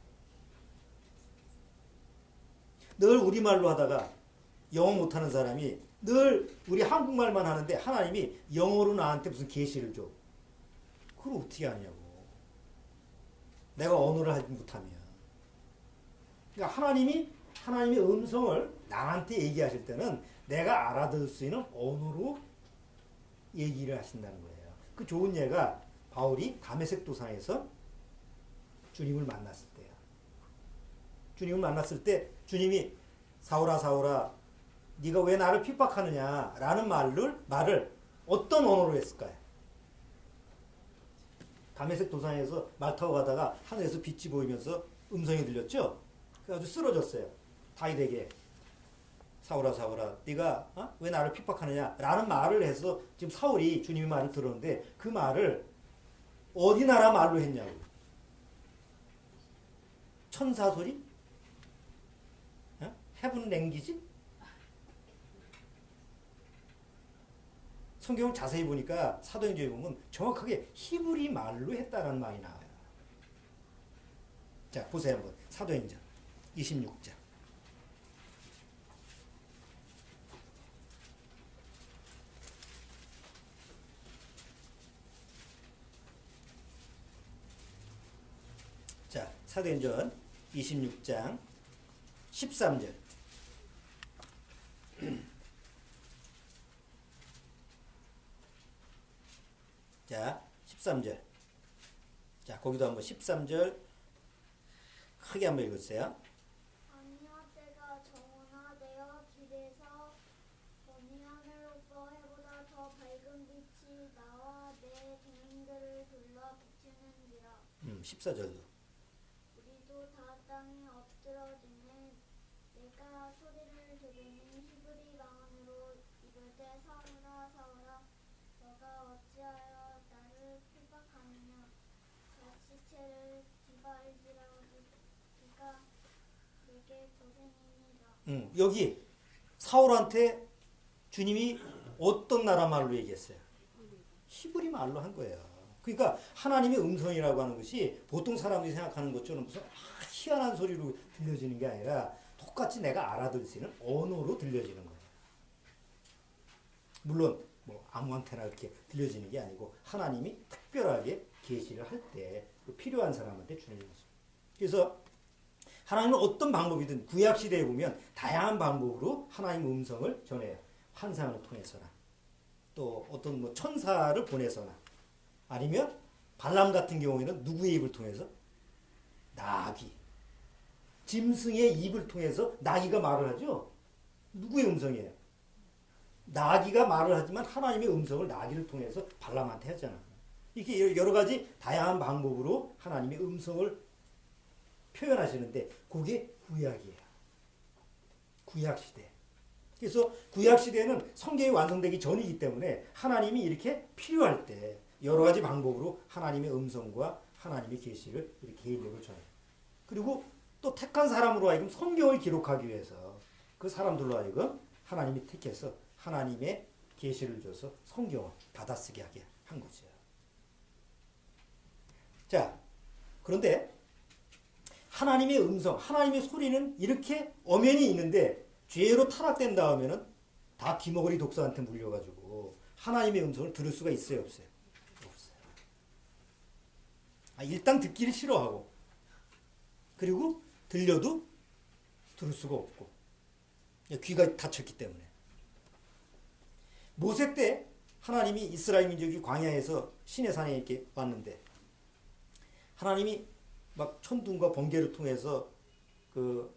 늘 우리말로 하다가 영어 못하는 사람이 늘 우리 한국말만 하는데 하나님이 영어로 나한테 무슨 계시를 줘. 그걸 어떻게 하냐고. 내가 언어를 하지 못하면. 그러니까 하나님의 음성을 나한테 얘기하실 때는 내가 알아들을 수 있는 언어로 얘기를 하신다는 거예요. 그 좋은 예가 바울이 다메섹 도상에서 주님을 만났을 때예요. 주님을 만났을 때 주님이 사울아 사울아 네가 왜 나를 핍박하느냐 라는 말을 어떤 언어로 했을까요? 다메섹 도상에서 말 타고 가다가 하늘에서 빛이 보이면서 음성이 들렸죠? 그래가지고 쓰러졌어요. 다윗에게 사울아 사울아 네가 왜 나를 핍박하느냐 라는 말을 해서 지금 사울이 주님의 말을 들었는데 그 말을 어디 나라 말로 했냐고. 천사 소리? 헤븐 랭귀지? 성경을 자세히 보니까 사도행전에 보면 정확하게 히브리 말로 했다는 말이 나와요. 자, 보세요 한번. 사도행전 26장. 자, 사도행전 26장 13절. 자, 13절. 자, 거기도 한번 13절 크게 한번 읽으세요. 아니요 때가 정원화되어 길에서 범위 하늘로서 해보다 더 밝은 빛이 나와 내 동행들을 둘러 비추는지라. 14절도. 우리도 다 땅에 엎드러지네. 내가 소리를 들으니 히브리 방언으로 이를 때 사울아 사울아 너가 어찌하여 나를 핍박하느냐. 가시체를 기발지라고 네가 내게 고생이니라. 여기 사울한테 주님이 어떤 나라 말로 얘기했어요? 히브리 말로 한 거예요. 그러니까 하나님의 음성이라고 하는 것이 보통 사람들이 생각하는 것처럼 무슨 희한한 소리로 들려지는 게 아니라 똑같이 내가 알아들을 수 있는 언어로 들려지는 거예요. 물론 뭐 아무한테나 이렇게 들려지는 게 아니고 하나님이 특별하게 계시를 할 때 필요한 사람한테 주는 거죠. 그래서 하나님은 어떤 방법이든 구약 시대에 보면 다양한 방법으로 하나님의 음성을 전해요. 환상을 통해서나 또 어떤 뭐 천사를 보내서나 아니면 발람 같은 경우에는 누구의 입을 통해서? 나귀. 짐승의 입을 통해서 나귀가 말을 하죠. 누구의 음성이에요? 나귀가 말을 하지만 하나님의 음성을 나귀를 통해서 발람한테 하잖아. 이렇게 여러 가지 다양한 방법으로 하나님의 음성을 표현하시는데 그게 구약이에요. 구약 시대. 그래서 구약 시대는 성경이 완성되기 전이기 때문에 하나님이 이렇게 필요할 때 여러 가지 방법으로 하나님의 음성과 하나님의 계시를 이렇게 개인적으로 전해요. 그리고 또 택한 사람으로 하여금 성경을 기록하기 위해서 그 사람들로 하여금 하나님이 택해서 하나님의 계시를 줘서 성경을 받아쓰게 하게 한 거죠. 자, 그런데 하나님의 음성, 하나님의 소리는 이렇게 엄연히 있는데 죄로 타락된 다음에는 다 귀머거리 독사한테 물려가지고 하나님의 음성을 들을 수가 있어요, 없어요? 없어요. 일단 듣기를 싫어하고 그리고 들려도 들을 수가 없고 귀가 닫혔기 때문에 모세 때 하나님이 이스라엘 민족이 광야에서 시내산에 이렇게 왔는데 하나님이 막 천둥과 번개를 통해서 그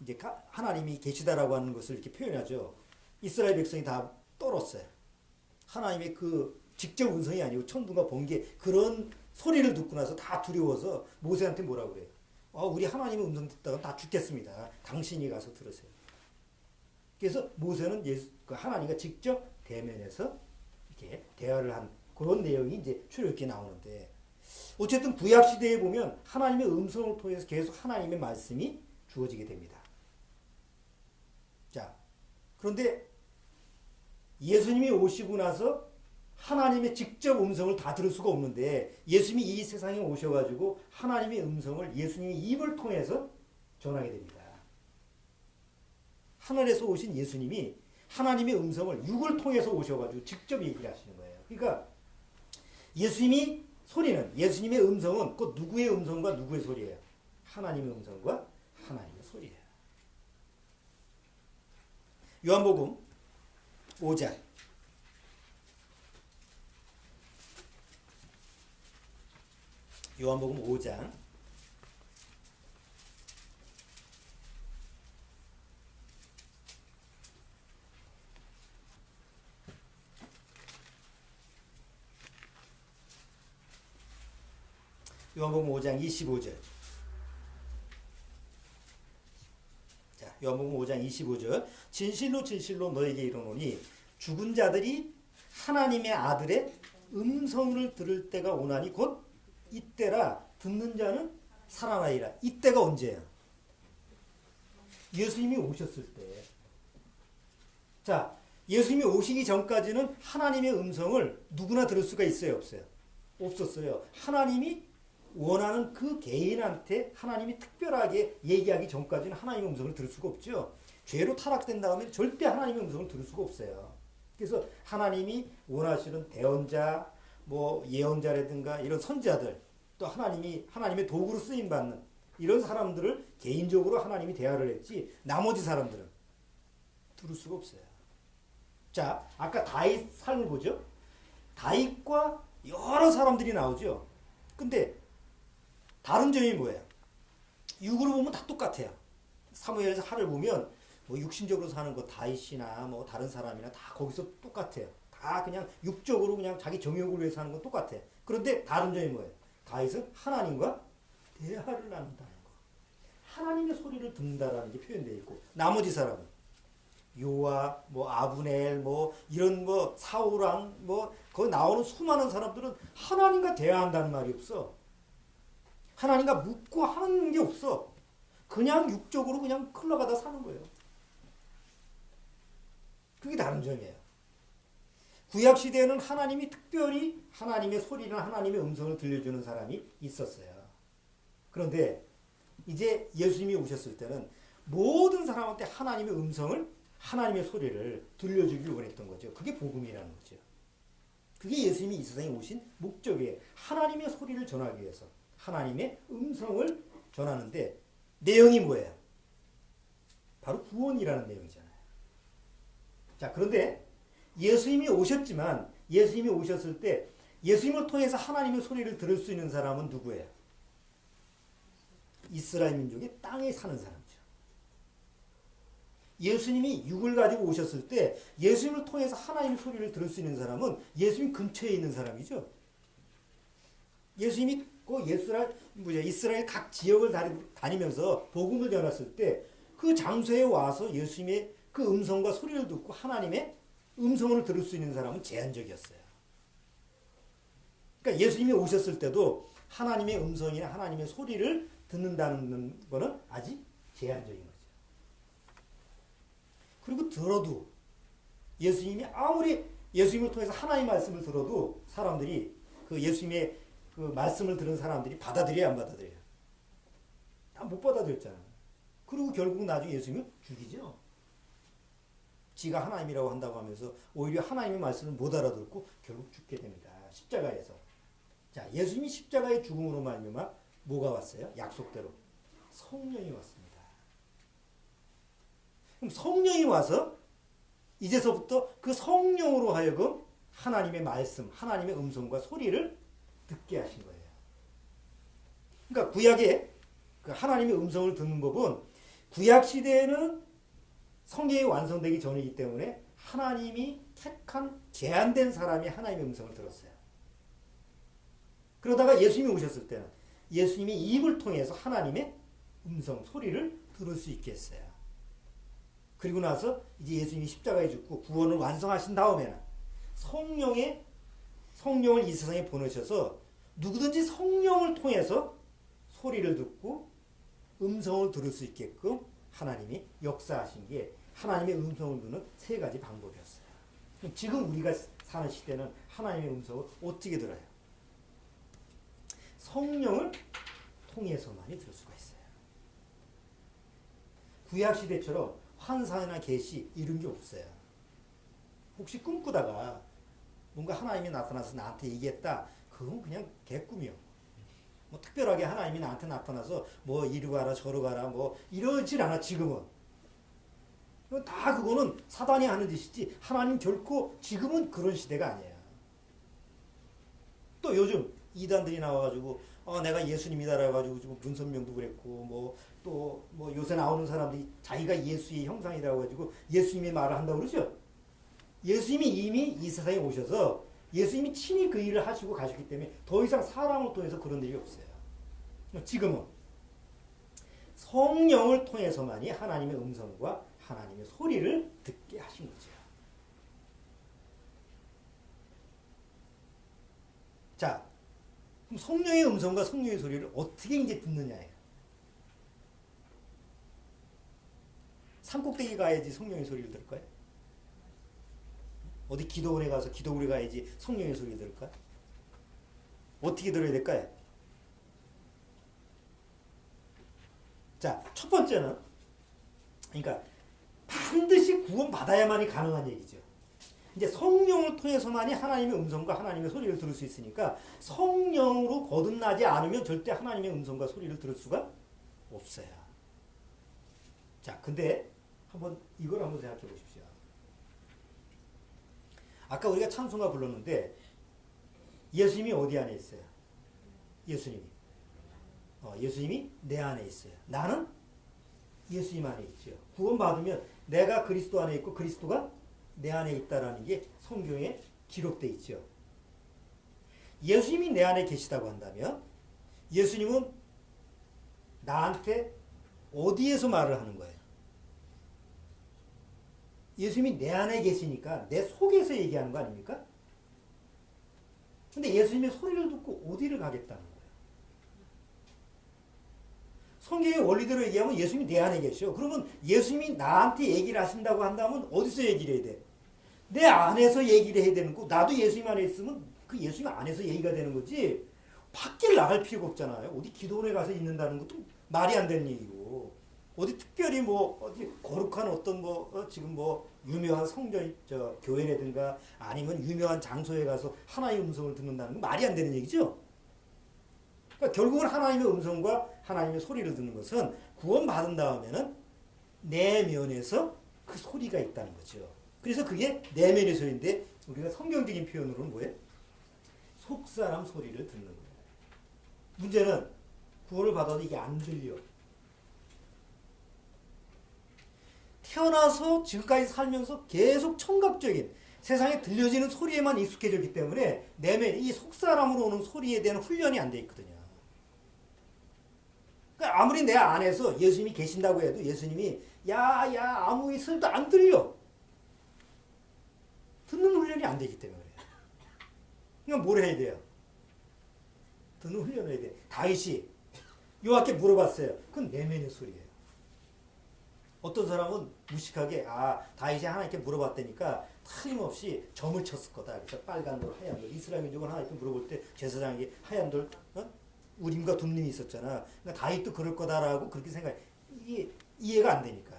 이제 하나님이 계시다라고 하는 것을 이렇게 표현하죠. 이스라엘 백성이 다 떨었어요. 하나님의 그 직접 음성이 아니고 천둥과 번개 그런 소리를 듣고 나서 다 두려워서 모세한테 뭐라고 그래요? 우리 하나님의 음성 듣다가 다 죽겠습니다. 당신이 가서 들으세요. 그래서 모세는 하나님과 직접 대면해서 이렇게 대화를 한 그런 내용이 이제 출애굽기에 나오는데 어쨌든 구약 시대에 보면 하나님의 음성을 통해서 계속 하나님의 말씀이 주어지게 됩니다. 자, 그런데 예수님이 오시고 나서 하나님의 직접 음성을 다 들을 수가 없는데 예수님이 이 세상에 오셔가지고 하나님의 음성을 예수님의 입을 통해서 전하게 됩니다. 하늘에서 오신 예수님이 하나님의 음성을 육을 통해서 오셔가지고 직접 얘기를 하시는 거예요. 그러니까 예수님의 음성은 곧 누구의 음성과 누구의 소리예요? 하나님의 음성과 하나님의 소리예요. 요한복음 5장 요한복음 5장 요한복음 5장 25절. 자, 요한복음 5장 25절. 진실로 진실로 너에게 이르노니 죽은 자들이 하나님의 아들의 음성을 들을 때가 오나니 곧 이때라. 듣는 자는 살아나리라. 이때가 언제예요? 예수님이 오셨을 때. 자, 예수님이 오시기 전까지는 하나님의 음성을 누구나 들을 수가 있어요, 없어요? 없었어요. 하나님이 원하는 그 개인한테 하나님이 특별하게 얘기하기 전까지는 하나님의 음성을 들을 수가 없죠. 죄로 타락된 다음에 절대 하나님의 음성을 들을 수가 없어요. 그래서 하나님이 원하시는 대언자, 뭐 예언자라든가 이런 선지자들, 또 하나님의 도구로 쓰임 받는 이런 사람들을 개인적으로 하나님이 대하를 했지 나머지 사람들은 들을 수가 없어요. 자, 아까 다윗 삶을 보죠. 다윗과 여러 사람들이 나오죠. 근데 다른 점이 뭐예요? 육으로 보면 다 똑같아요. 사무엘에서 하를 보면 뭐 육신적으로 사는 거 다윗이나 뭐 다른 사람이나 다 거기서 똑같아요. 다 그냥 육적으로 그냥 자기 정욕을 위해서 하는 건 똑같아. 그런데 다른 점이 뭐예요? 다윗은 하나님과 대화를 나눈다는 거. 하나님의 소리를 듣는다라는 게 표현되어 있고 나머지 사람은 요아, 뭐 아브넬, 뭐 이런 뭐 사울왕, 뭐 거기 나오는 수많은 사람들은 하나님과 대화한다는 말이 없어. 하나님과 묻고 하는 게 없어. 그냥 육적으로 그냥 흘러가다 사는 거예요. 그게 다른 점이에요. 구약 시대에는 하나님이 특별히 하나님의 소리나 하나님의 음성을 들려주는 사람이 있었어요. 그런데 이제 예수님이 오셨을 때는 모든 사람한테 하나님의 음성을, 하나님의 소리를 들려주길 원했던 거죠. 그게 복음이라는 거죠. 그게 예수님이 이 세상에 오신 목적이에요. 하나님의 소리를 전하기 위해서 하나님의 음성을 전하는데 내용이 뭐예요? 바로 구원이라는 내용이잖아요. 자, 그런데 예수님이 오셨지만 예수님이 오셨을 때 예수님을 통해서 하나님의 소리를 들을 수 있는 사람은 누구예요? 이스라엘 민족의 땅에 사는 사람이죠. 예수님이 육을 가지고 오셨을 때 예수님을 통해서 하나님의 소리를 들을 수 있는 사람은 예수님 근처에 있는 사람이죠. 예수님이 그 이스라엘 각 지역을 다니면서 복음을 전했을 때 그 장소에 와서 예수님의 그 음성과 소리를 듣고 하나님의 음성을 들을 수 있는 사람은 제한적이었어요. 그러니까 예수님이 오셨을 때도 하나님의 음성이나 하나님의 소리를 듣는다는 것은 아직 제한적인 거죠. 그리고 들어도 예수님이 아무리 예수님을 통해서 하나님의 말씀을 들어도 사람들이 그 예수님의 그 말씀을 들은 사람들이 받아들여야 안 받아들여요? 다 못 받아들였잖아요. 그리고 결국 나중에 예수님을 죽이죠. 지가 하나님이라고 한다고 하면서 오히려 하나님의 말씀을 못 알아듣고 결국 죽게 됩니다. 십자가에서. 자, 예수님이 십자가의 죽음으로 말미암아 뭐가 왔어요? 약속대로 성령이 왔습니다. 그럼 성령이 와서 이제서부터 그 성령으로 하여금 하나님의 말씀, 하나님의 음성과 소리를 듣게 하신 거예요. 그러니까 구약의 그 하나님의 음성을 듣는 법은 구약 시대에는 성경이 완성되기 전이기 때문에 하나님이 택한 제한된 사람이 하나님의 음성을 들었어요. 그러다가 예수님이 오셨을 때는 예수님이 입을 통해서 하나님의 음성, 소리를 들을 수 있게 했어요. 그리고 나서 이제 예수님이 십자가에 죽고 구원을 완성하신 다음에는 성령을 이 세상에 보내셔서 누구든지 성령을 통해서 소리를 듣고 음성을 들을 수 있게끔 하나님이 역사하신 게 하나님의 음성을 듣는 세 가지 방법이었어요. 지금 우리가 사는 시대는 하나님의 음성을 어떻게 들어요? 성령을 통해서만이 들을 수가 있어요. 구약 시대처럼 환상이나 계시 이런 게 없어요. 혹시 꿈꾸다가 뭔가 하나님이 나타나서 나한테 얘기했다. 그건 그냥 개꿈이요. 뭐 특별하게 하나님이 나한테 나타나서 뭐 이리 가라 저리 가라 뭐 이러질 않아 지금은. 다 그거는 사단이 하는 짓이지 하나님 결코 지금은 그런 시대가 아니야. 또 요즘 이단들이 나와가지고 내가 예수님이다라 가지고 지금 문선명도 그랬고 뭐 또 뭐 요새 나오는 사람들이 자기가 예수의 형상이라고 가지고 예수님의 말을 한다고 그러죠. 예수님이 이미 이 세상에 오셔서 예수님이 친히 그 일을 하시고 가셨기 때문에 더 이상 사람을 통해서 그런 일이 없어요. 지금은 성령을 통해서만이 하나님의 음성과 하나님의 소리를 듣게 하신 거죠. 자, 그럼 성령의 음성과 성령의 소리를 어떻게 이제 듣느냐예요. 산꼭대기 가야지 성령의 소리를 들을까요? 어디 기도원에 가서 기도원에 가야지 성령의 소리를 들을까요? 어떻게 들어야 될까요? 자, 첫 번째는 그러니까 반드시 구원받아야만이 가능한 얘기죠. 이제 성령을 통해서만이 하나님의 음성과 하나님의 소리를 들을 수 있으니까 성령으로 거듭나지 않으면 절대 하나님의 음성과 소리를 들을 수가 없어요. 자, 근데 이걸 한번 생각해 보십시오. 아까 우리가 찬송가 불렀는데 예수님이 어디 안에 있어요? 예수님이 내 안에 있어요. 나는 예수님 안에 있죠. 구원받으면 내가 그리스도 안에 있고 그리스도가 내 안에 있다라는 게 성경에 기록되어 있죠. 예수님이 내 안에 계시다고 한다면 예수님은 나한테 어디에서 말을 하는 거예요? 예수님이 내 안에 계시니까 내 속에서 얘기하는 거 아닙니까? 근데 예수님의 소리를 듣고 어디를 가겠다는 거예요? 성경의 원리대로 얘기하면 예수님이 내 안에 계셔. 그러면 예수님이 나한테 얘기를 하신다고 한다면 어디서 얘기를 해야 돼? 내 안에서 얘기를 해야 되는 거. 나도 예수님 안에 있으면 그 예수님 안에서 얘기가 되는 거지. 밖에 나갈 필요가 없잖아요. 어디 기도원에 가서 있는다는 것도 말이 안 되는 얘기고. 어디 특별히 어디 거룩한 어떤 지금 유명한 성전 교회라든가 아니면 유명한 장소에 가서 하나님의 음성을 듣는다는 건 말이 안 되는 얘기죠. 그러니까 결국은 하나님의 음성과 하나님의 소리를 듣는 것은 구원받은 다음에는 내면에서 그 소리가 있다는 거죠. 그래서 그게 내면의 소리인데 우리가 성경적인 표현으로는 뭐예요? 속사람 소리를 듣는 거예요. 문제는 구원을 받아도 이게 안 들려. 태어나서 지금까지 살면서 계속 청각적인 세상에 들려지는 소리에만 익숙해졌기 때문에 내면 이 속사람으로 오는 소리에 대한 훈련이 안 돼 있거든요. 그러니까 아무리 내 안에서 예수님이 계신다고 해도 예수님이 야야 아무 소리도 안 들려. 듣는 훈련이 안 되기 때문에 그래요. 그러니까 뭘 해야 돼요? 듣는 훈련을 해야 돼. 다윗이 요한께 물어봤어요. 그건 내면의 소리예요. 어떤 사람은 무식하게 다윗이 하나님께 물어봤다니까 틀림없이 점을 쳤을 거다. 그래서 빨간 돌, 하얀 돌. 이스라엘 민족은 하나님께 물어볼 때 제사장에게 하얀 돌, 우림과 둠림이 있었잖아. 그러니까 다윗도 그럴 거다라고 그렇게 생각해. 이게 이해가 안 되니까.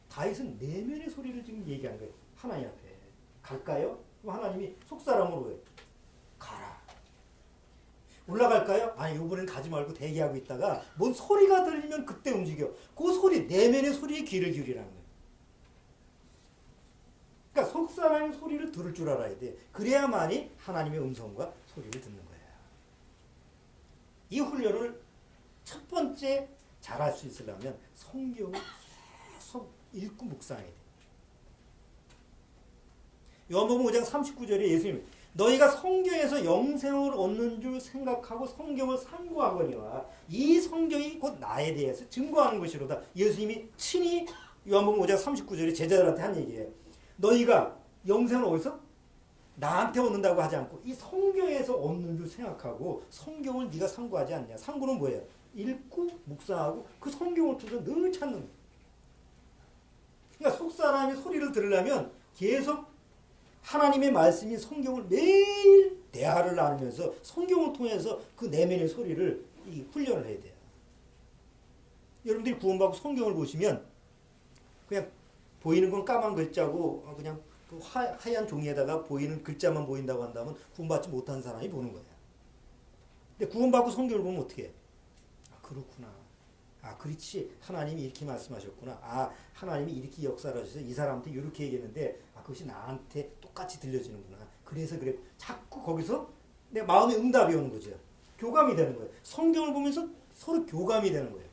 다윗은 내면의 소리를 지금 얘기한 거예요. 하나님 앞에. 갈까요? 그럼 하나님이 속사람으로 해. 가라. 올라갈까요? 아니 이번엔 가지 말고 대기하고 있다가 뭔 소리가 들리면 그때 움직여. 그 소리, 내면의 소리에 귀를 기울이라는 거예요. 그러니까 속사람의 소리를 들을 줄 알아야 돼. 그래야만이 하나님의 음성과 소리를 듣는 거예요. 이 훈련을 첫 번째 잘할 수 있으려면 성경을 계속 읽고 묵상해야 돼. 요한복음 5장 39절에 예수님이 너희가 성경에서 영생을 얻는 줄 생각하고 성경을 상고하거니와 이 성경이 곧 나에 대해서 증거하는 것이로다. 예수님이 친히 요한복음 5장 39절에 제자들한테 한 얘기예요. 너희가 영생을 어디서? 나한테 얻는다고 하지 않고 이 성경에서 얻는 줄 생각하고 성경을 네가 상고하지 않냐. 상고는 뭐예요? 읽고 묵상하고 그 성경을 통해서 늘 찾는 거예요. 그러니까 속사람의 소리를 들으려면 계속 하나님의 말씀인 성경을 매일 대화를 나누면서 성경을 통해서 그 내면의 소리를 훈련을 해야 돼요. 여러분들이 구원받고 성경을 보시면 그냥 보이는 건 까만 글자고 그냥 그 하얀 종이에다가 보이는 글자만 보인다고 한다면 구원받지 못한 사람이 보는 거예요. 근데 구원받고 성경을 보면 어떻게 해? 아, 그렇구나. 아, 그렇지. 하나님이 이렇게 말씀하셨구나. 아, 하나님이 이렇게 역사를 하셔서 이 사람한테 이렇게 얘기했는데, 아, 그것이 나한테 똑같이 들려지는구나. 그래서 그래. 자꾸 거기서 내 마음의 응답이 오는 거죠. 교감이 되는 거예요. 성경을 보면서 서로 교감이 되는 거예요.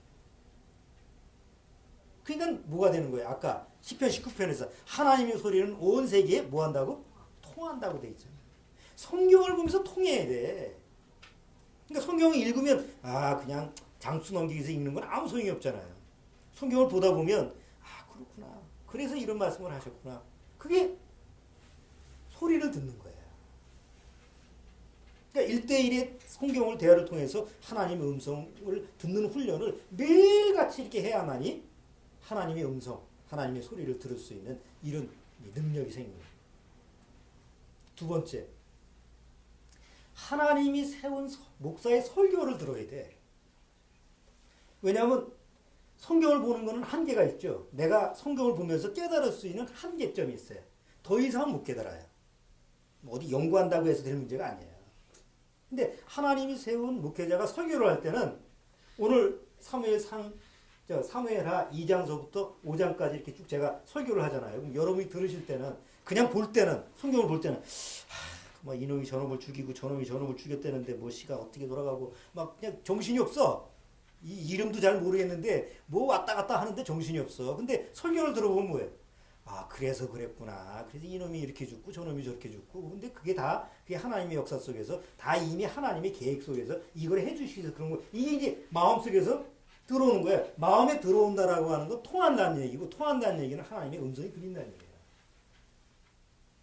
그러니까 뭐가 되는 거예요? 아까 시편 19편에서 하나님의 소리는 온 세계에 뭐 한다고? 통한다고 돼 있잖아요. 성경을 보면서 통해야 돼. 그러니까 성경을 읽으면 아, 그냥 장수 넘기기 위해서 읽는 건 아무 소용이 없잖아요. 성경을 보다 보면 아, 그렇구나. 그래서 이런 말씀을 하셨구나. 그게 소리를 듣는 거예요. 그러니까 1대1의 성경을 대화를 통해서 하나님의 음성을 듣는 훈련을 매일같이 이렇게 해야만이 하나님의 음성, 하나님의 소리를 들을 수 있는 이런 능력이 생깁니다. 두 번째, 하나님이 세운 목사의 설교를 들어야 돼. 왜냐하면 성경을 보는 것은 한계가 있죠. 내가 성경을 보면서 깨달을 수 있는 한계점이 있어요. 더 이상은 못 깨달아요. 어디 연구한다고 해서 될 문제가 아니에요. 근데 하나님이 세운 목회자가 설교를 할 때는 오늘 사무엘하 2장서부터 5장까지 이렇게 쭉 제가 설교를 하잖아요. 그럼 여러분이 들으실 때는 그냥 볼 때는 성경을 볼 때는 뭐 이놈이 저놈을 죽이고 저놈이 저놈을 죽였다는데 뭐 시가 어떻게 돌아가고 막 그냥 정신이 없어. 이 이름도 잘 모르겠는데 뭐 왔다 갔다 하는데 정신이 없어. 근데 설교를 들어보면 뭐예요? 아, 그래서 그랬구나. 그래서 이놈이 이렇게 죽고 저놈이 저렇게 죽고. 근데 그게 하나님의 역사 속에서 다 이미 하나님의 계획 속에서 이걸 해주시기 위해서 그런 거. 이게 이제 마음속에서 들어오는 거예요. 마음에 들어온다라고 하는 건 통한다는 얘기고, 통한다는 얘기는 하나님의 음성이 들린다는 얘기예요.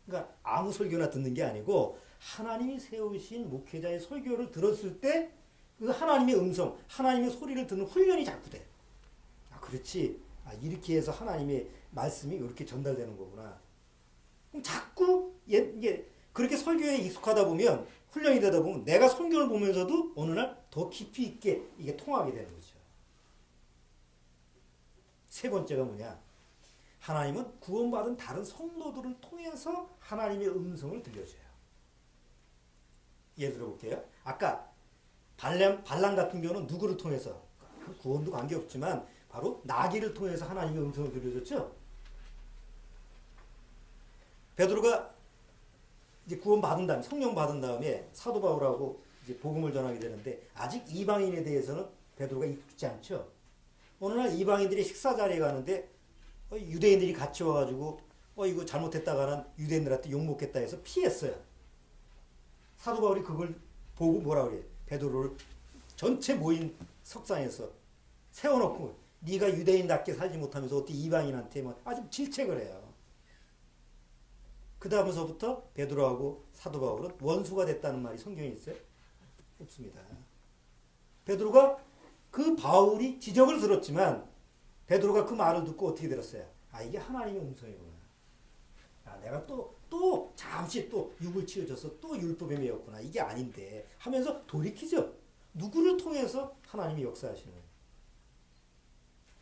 그러니까 아무 설교나 듣는 게 아니고 하나님이 세우신 목회자의 설교를 들었을 때 그 하나님의 음성, 하나님의 소리를 듣는 훈련이 자꾸 돼. 아, 그렇지. 아, 이렇게 해서 하나님의 말씀이 이렇게 전달되는 거구나. 그럼 자꾸 이게 그렇게 설교에 익숙하다 보면, 훈련이 되다 보면 내가 성경을 보면서도 어느 날 더 깊이 있게 이게 통하게 되는 거죠. 세 번째가 뭐냐? 하나님은 구원받은 다른 성도들을 통해서 하나님의 음성을 들려줘요. 예를 들어볼게요. 아까 발람 같은 경우는 누구를 통해서? 구원도 관계없지만 바로 나귀를 통해서 하나님의 음성을 들려줬죠. 베드로가 이제 구원 받은 다음에, 성령 받은 다음에 사도 바울하고 이제 복음을 전하게 되는데 아직 이방인에 대해서는 베드로가 익숙지 않죠. 어느 날 이방인들이 식사 자리에 가는데 유대인들이 같이 와가지고 이거 잘못했다가는 유대인들한테 욕 먹겠다 해서 피했어요. 사도 바울이 그걸 보고 뭐라 그래? 베드로를 전체 모인 석상에서 세워놓고 네가 유대인답게 살지 못하면서 어떻게 이방인한테 아주 질책을 해요. 그 다음서부터 베드로하고 사도 바울은 원수가 됐다는 말이 성경에 있어요? 없습니다. 베드로가 그 바울이 지적을 들었지만 베드로가 그 말을 듣고 어떻게 들었어요? 아, 이게 하나님의 음성이구나. 아, 내가 또 잠시 또 육을 치워져서 또 율법에 매였구나. 이게 아닌데 하면서 돌이키죠. 누구를 통해서 하나님이 역사하시는 거예요?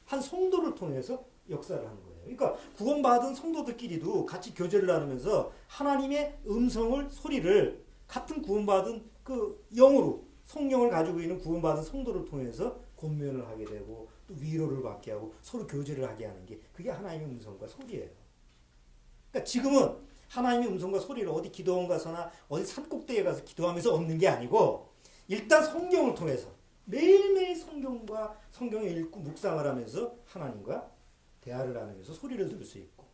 한 성도를 통해서 역사를 하는 거예요. 그러니까 구원받은 성도들끼리도 같이 교제를 나누면서 하나님의 음성을, 소리를 같은 구원받은 그 영으로 성령을 가지고 있는 구원받은 성도를 통해서 권면을 하게 되고 또 위로를 받게 하고 서로 교제를 하게 하는 게 그게 하나님의 음성과 소리예요. 그러니까 지금은 하나님의 음성과 소리를 어디 기도원 가서나 어디 산꼭대기에 가서 기도하면서 얻는 게 아니고 일단 성경을 통해서 매일매일 성경을 읽고 묵상을 하면서 하나님과 대화를 나누면서 소리를 들을 수 있고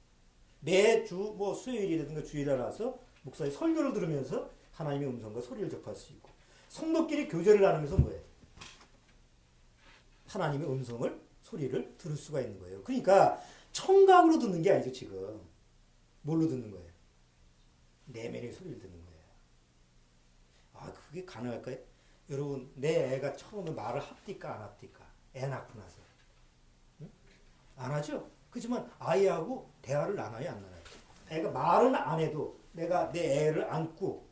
매주 뭐 수요일이라든가 주일에 나서 목사의 설교를 들으면서 하나님의 음성과 소리를 접할 수 있고 성도끼리 교제를 나누면서 뭐예요? 하나님의 음성을, 소리를 들을 수가 있는 거예요. 그러니까 청각으로 듣는 게 아니죠, 지금. 뭘로 듣는 거예요? 내면의 소리를 듣는 거예요. 아, 그게 가능할까요? 여러분, 내 애가 처음에 말을 합디까 안 합디까? 애 낳고 나서. 응? 안 하죠? 그렇지만 아이하고 대화를 나눠요, 안 나눠요? 애가 말은 안 해도 내가 내 애를 안고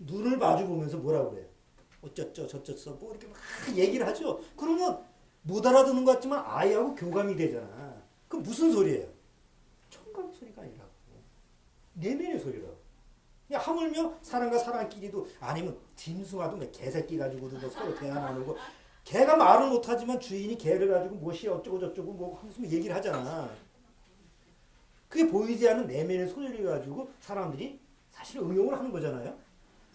눈을 마주 보면서 뭐라고 그래요? 어쩌쩌 저쩌쩌 뭐 이렇게 막 얘기를 하죠. 그러면 못 알아듣는 것 같지만 아이하고 교감이 되잖아. 그럼 무슨 소리예요? 청각 소리가 아니라고. 내면의 소리라고. 야, 하물며 사람과 사람끼리도 아니면 짐승아도 뭐 개새끼 가지고도 뭐 서로 대화 나누고 개가 말을 못하지만 주인이 개를 가지고 무엇이 어쩌고 저쩌고 뭐 하면서 얘기를 하잖아. 그게 보이지 않는 내면의 소리를 가지고 사람들이 사실 응용을 하는 거잖아요.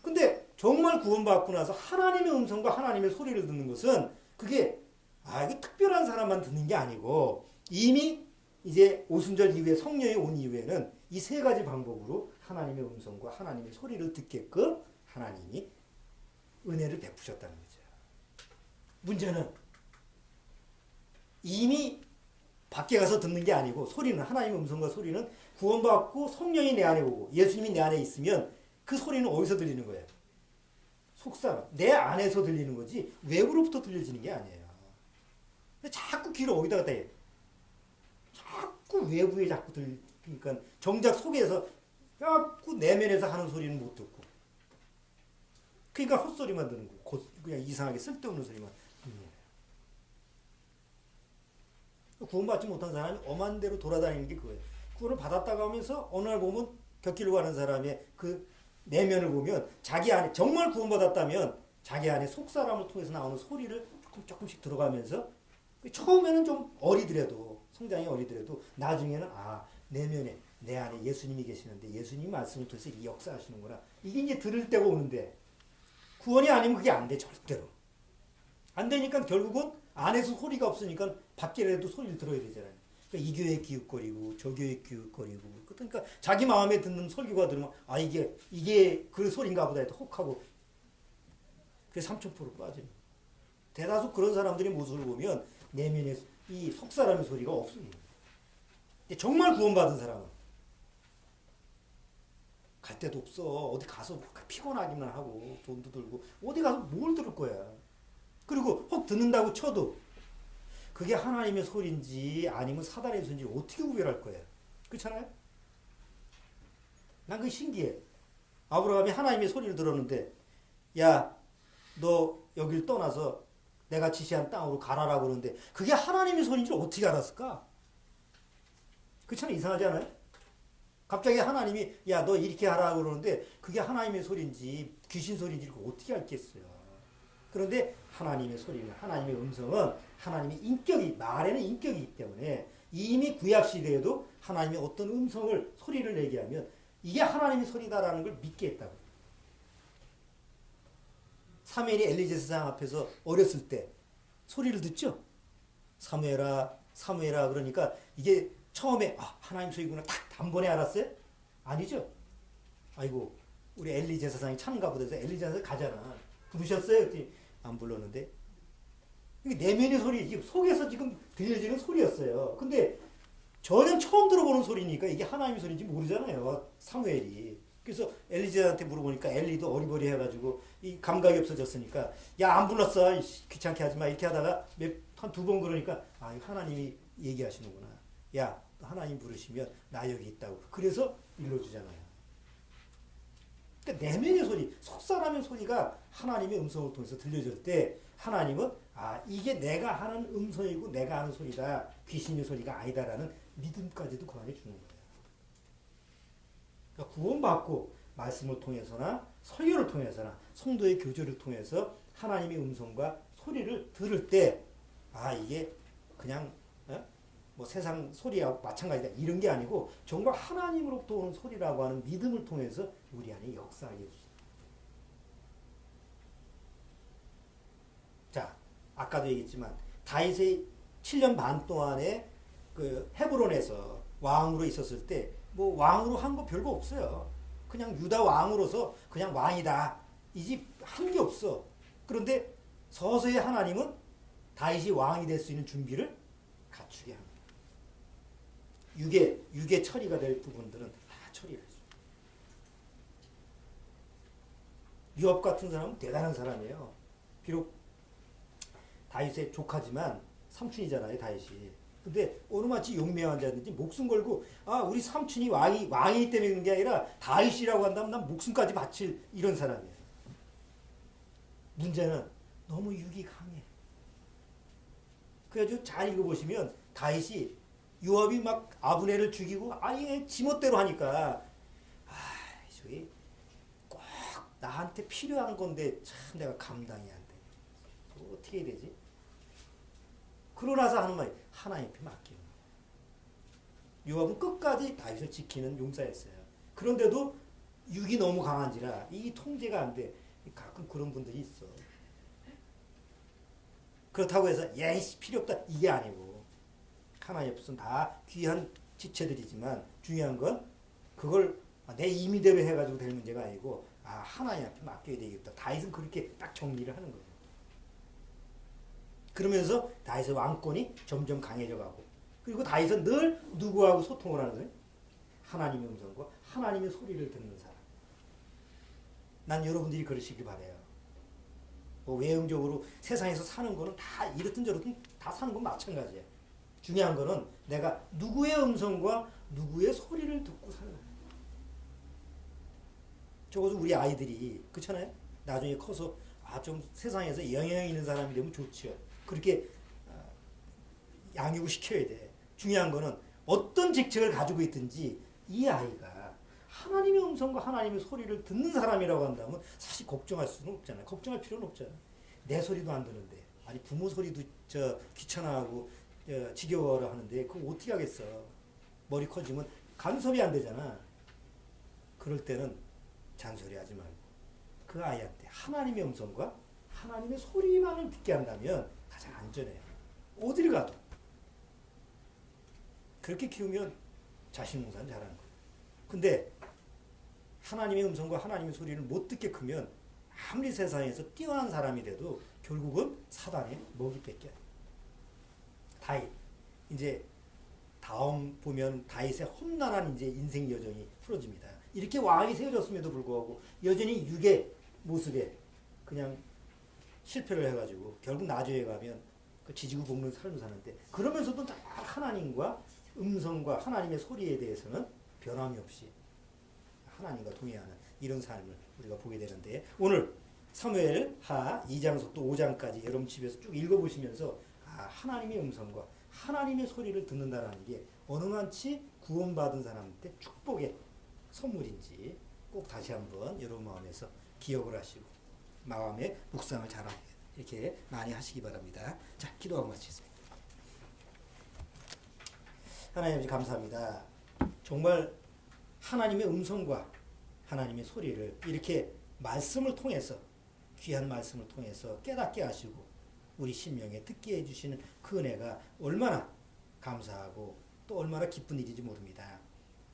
근데 정말 구원받고 나서 하나님의 음성과 하나님의 소리를 듣는 것은 그게 이게 특별한 사람만 듣는 게 아니고 이미 이제 오순절 이후에 성령이 온 이후에는 이 세 가지 방법으로 하나님의 음성과 하나님의 소리를 듣게끔 하나님이 은혜를 베푸셨다는 거죠. 문제는 이미 밖에 가서 듣는 게 아니고 소리는 하나님의 음성과 소리는 구원받고 성령이 내 안에 오고 예수님이 내 안에 있으면 그 소리는 어디서 들리는 거예요? 속사람, 내 안에서 들리는 거지 외부로부터 들려지는 게 아니에요. 근데 자꾸 귀를 어디다 갖다 해. 자꾸 외부에 자꾸 그러니까 정작 속에서 자꾸 내면에서 하는 소리는 못 듣고 그러니까 헛소리만 듣는 거고 그냥 이상하게 쓸데없는 소리만 듣는 거예요. 구원받지 못한 사람이 엄한 대로 돌아다니는 게 그거예요. 구원을 받았다가 하면서 어느 날 보면 곁길로 가는 사람의 그 내면을 보면 자기 안에 정말 구원받았다면 자기 안에 속사람을 통해서 나오는 소리를 조금씩 들어가면서 처음에는 좀 어리더라도 성장이 어리더라도 나중에는 내면에 내 안에 예수님이 계시는데 예수님 말씀을 통해서 이 역사하시는구나. 이게 이제 들을 때가 오는데 구원이 아니면 그게 안 돼. 절대로. 안 되니까 결국은 안에서 소리가 없으니까 밖에라도 소리를 들어야 되잖아요. 그러니까 이 교회 기웃거리고 저 교회 기웃거리고 그러니까 자기 마음에 듣는 설교가 들으면 이게 그 소리인가 보다 해도 혹하고 그게 삼천포로 빠지는 대다수 그런 사람들의 모습을 보면 내면에 이 속사람의 소리가 없습니다. 근데 정말 구원받은 사람은 갈 데도 없어. 어디 가서 피곤하기만 하고 돈도 들고 어디 가서 뭘 들을 거야. 그리고 혹 듣는다고 쳐도 그게 하나님의 소리인지 아니면 사단의 소리인지 어떻게 구별할 거예요. 그렇잖아요? 난 그게 신기해. 아브라함이 하나님의 소리를 들었는데 야, 너 여길 떠나서 내가 지시한 땅으로 가라라고 그러는데 그게 하나님의 소리인지 어떻게 알았을까? 그렇잖아요. 이상하지 않아요? 갑자기 하나님이 야, 너 이렇게 하라고 그러는데 그게 하나님의 소리인지 귀신 소리인지 어떻게 알겠어요. 그런데 하나님의 소리는 하나님의 음성은 하나님의 인격이 말에는 인격이 있기 때문에 이미 구약 시대에도 하나님의 어떤 음성을 소리를 내게 하면 이게 하나님의 소리다라는 걸 믿게 했다고. 사무엘이 엘리 제사장 앞에서 어렸을 때 소리를 듣죠. 사무엘아 사무엘아 그러니까 이게 처음에 하나님 소리구나 딱 단번에 알았어요? 아니죠. 아이고 우리 엘리 제사장이 찬가 보다 해서 엘리 제사장 가잖아. 부르셨어요? 그랬더니 안 불렀는데 이게 내면의 소리 지금 속에서 지금 들려지는 소리였어요. 근데 전혀 처음 들어보는 소리니까 이게 하나님의 소리인지 모르잖아요. 사무엘이. 그래서 엘리 제사장한테 물어보니까 엘리도 어리버리 해가지고 이 감각이 없어졌으니까 야 안 불렀어 귀찮게 하지 마 이렇게 하다가 한 두 번 그러니까 하나님이 얘기하시는구나. 야 하나님 부르시면 나 여기 있다고. 그래서 일러주잖아요. 그러니까 내면의 소리, 속사람의 소리가 하나님의 음성을 통해서 들려질 때 하나님은 이게 내가 하는 음성이고 내가 하는 소리다. 귀신의 소리가 아니다라는 믿음까지도 그 안에 주는 거예요. 그러니까 구원받고 말씀을 통해서나 설교를 통해서나 성도의 교제를 통해서 하나님의 음성과 소리를 들을 때 이게 그냥 뭐 세상 소리하고 마찬가지다 이런 게 아니고 정말 하나님으로부터 오는 소리라고 하는 믿음을 통해서 우리 안에 역사하게 해주십니다. 자, 아까도 얘기했지만 다윗의 7년 반 동안에 그 헤브론에서 왕으로 있었을 때 뭐 왕으로 한 거 별거 없어요. 그냥 유다 왕으로서 그냥 왕이다. 이 집 한 게 없어. 그런데 서서히 하나님은 다윗이 왕이 될 수 있는 준비를 갖추게 합니다. 육의 처리가 될 부분들은 다 처리를 해줍니다. 요압 같은 사람은 대단한 사람이에요. 비록 다윗의 조카지만 삼촌이잖아요, 다윗이. 근데 어느 마치 용맹한 자든지 목숨 걸고 우리 삼촌이 왕이기 때문에 그런 게 아니라 다윗이라고 한다면 난 목숨까지 바칠 이런 사람이에요. 문제는 너무 육이 강해. 그래가지고 잘 읽어보시면 다윗이 요압이 막 아브넬을 죽이고 아예 지멋대로 하니까 저기 나한테 필요한 건데 참 내가 감당이 안 돼. 어떻게 해야 되지? 그러고 나서 하는 말이 하나님 앞에 맡기는 거예요. 요압은 끝까지 다윗을 지키는 용사였어요. 그런데도 육이 너무 강한지라 이 통제가 안 돼. 가끔 그런 분들이 있어. 그렇다고 해서 예이씨 필요 없다 이게 아니고 하나님 앞에서는 다 귀한 지체들이지만 중요한 건 그걸 내 임의대로 해가지고 될 문제가 아니고 하나님 앞에 맡겨야 되겠다. 다윗은 그렇게 딱 정리를 하는 거예요. 그러면서 다윗의 왕권이 점점 강해져 가고 그리고 다윗은 늘 누구하고 소통을 하는 거예요? 하나님의 음성과 하나님의 소리를 듣는 사람. 난 여러분들이 그러시길 바라요. 뭐 외형적으로 세상에서 사는 거는 다 이렇든 저렇든 다 사는 건 마찬가지예요. 중요한 거는 내가 누구의 음성과 누구의 소리를 듣고 사는 거예요. 적어도 우리 아이들이 그렇잖아요. 나중에 커서 좀 세상에서 영향 있는 사람이 되면 좋죠. 그렇게 양육을 시켜야 돼. 중요한 거는 어떤 직책을 가지고 있든지 이 아이가 하나님의 음성과 하나님의 소리를 듣는 사람이라고 한다면 사실 걱정할 수는 없잖아요. 걱정할 필요는 없잖아요. 내 소리도 안 듣는데 아니 부모 소리도 귀찮아하고 지겨워라 하는데 그거 어떻게 하겠어. 머리 커지면 간섭이 안 되잖아. 그럴 때는 잔소리하지 말고 그 아이한테 하나님의 음성과 하나님의 소리만을 듣게 한다면 가장 안전해요. 어딜 가도. 그렇게 키우면 자식 농사는 잘하는 거예요. 근데 하나님의 음성과 하나님의 소리를 못 듣게 크면 아무리 세상에서 뛰어난 사람이 돼도 결국은 사단의 먹이 뺏겨요. 다윗. 이제 다음 보면 다윗의 험난한 이제 인생 여정이 풀어집니다. 이렇게 왕이 세워졌음에도 불구하고 여전히 육의 모습에 그냥 실패를 해가지고 결국 나중에 가면 그 지지고 볶는 삶을 사는데 그러면서도 하나님과 음성과 하나님의 소리에 대해서는 변함이 없이 하나님과 동행하는 이런 삶을 우리가 보게 되는데 오늘 사무엘하 2장부터 5장까지 여러분 집에서 쭉 읽어보시면서 하나님의 음성과 하나님의 소리를 듣는다는 게 어느 만치 구원받은 사람한테 축복의 선물인지 꼭 다시 한번 여러분 마음에서 기억을 하시고 마음의 묵상을 잘하게 이렇게 많이 하시기 바랍니다. 자, 기도하고 마치겠습니다. 하나님 아버지 감사합니다. 정말 하나님의 음성과 하나님의 소리를 이렇게 말씀을 통해서 귀한 말씀을 통해서 깨닫게 하시고 우리 심령에 듣게 해주시는 그 은혜가 얼마나 감사하고 또 얼마나 기쁜 일인지 모릅니다.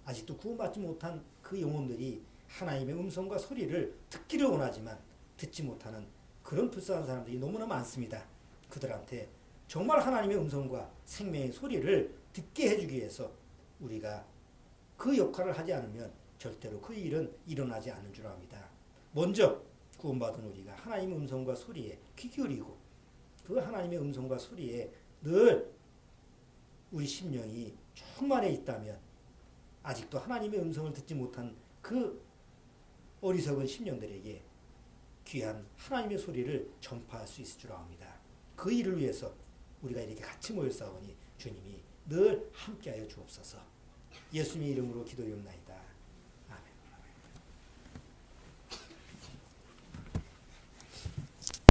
아직도 구원받지 못한 그 영혼들이 하나님의 음성과 소리를 듣기를 원하지만 듣지 못하는 그런 불쌍한 사람들이 너무나 많습니다. 그들한테 정말 하나님의 음성과 생명의 소리를 듣게 해주기 위해서 우리가 그 역할을 하지 않으면 절대로 그 일은 일어나지 않는 줄 압니다. 먼저 구원받은 우리가 하나님의 음성과 소리에 귀 기울이고 그 하나님의 음성과 소리에 늘 우리 심령이 충만해 있다면 아직도 하나님의 음성을 듣지 못한 그 어리석은 심령들에게 귀한 하나님의 소리를 전파할 수 있을 줄 압니다. 그 일을 위해서 우리가 이렇게 같이 모였사오니 주님이 늘 함께하여 주옵소서. 예수님의 이름으로 기도드리옵나이다.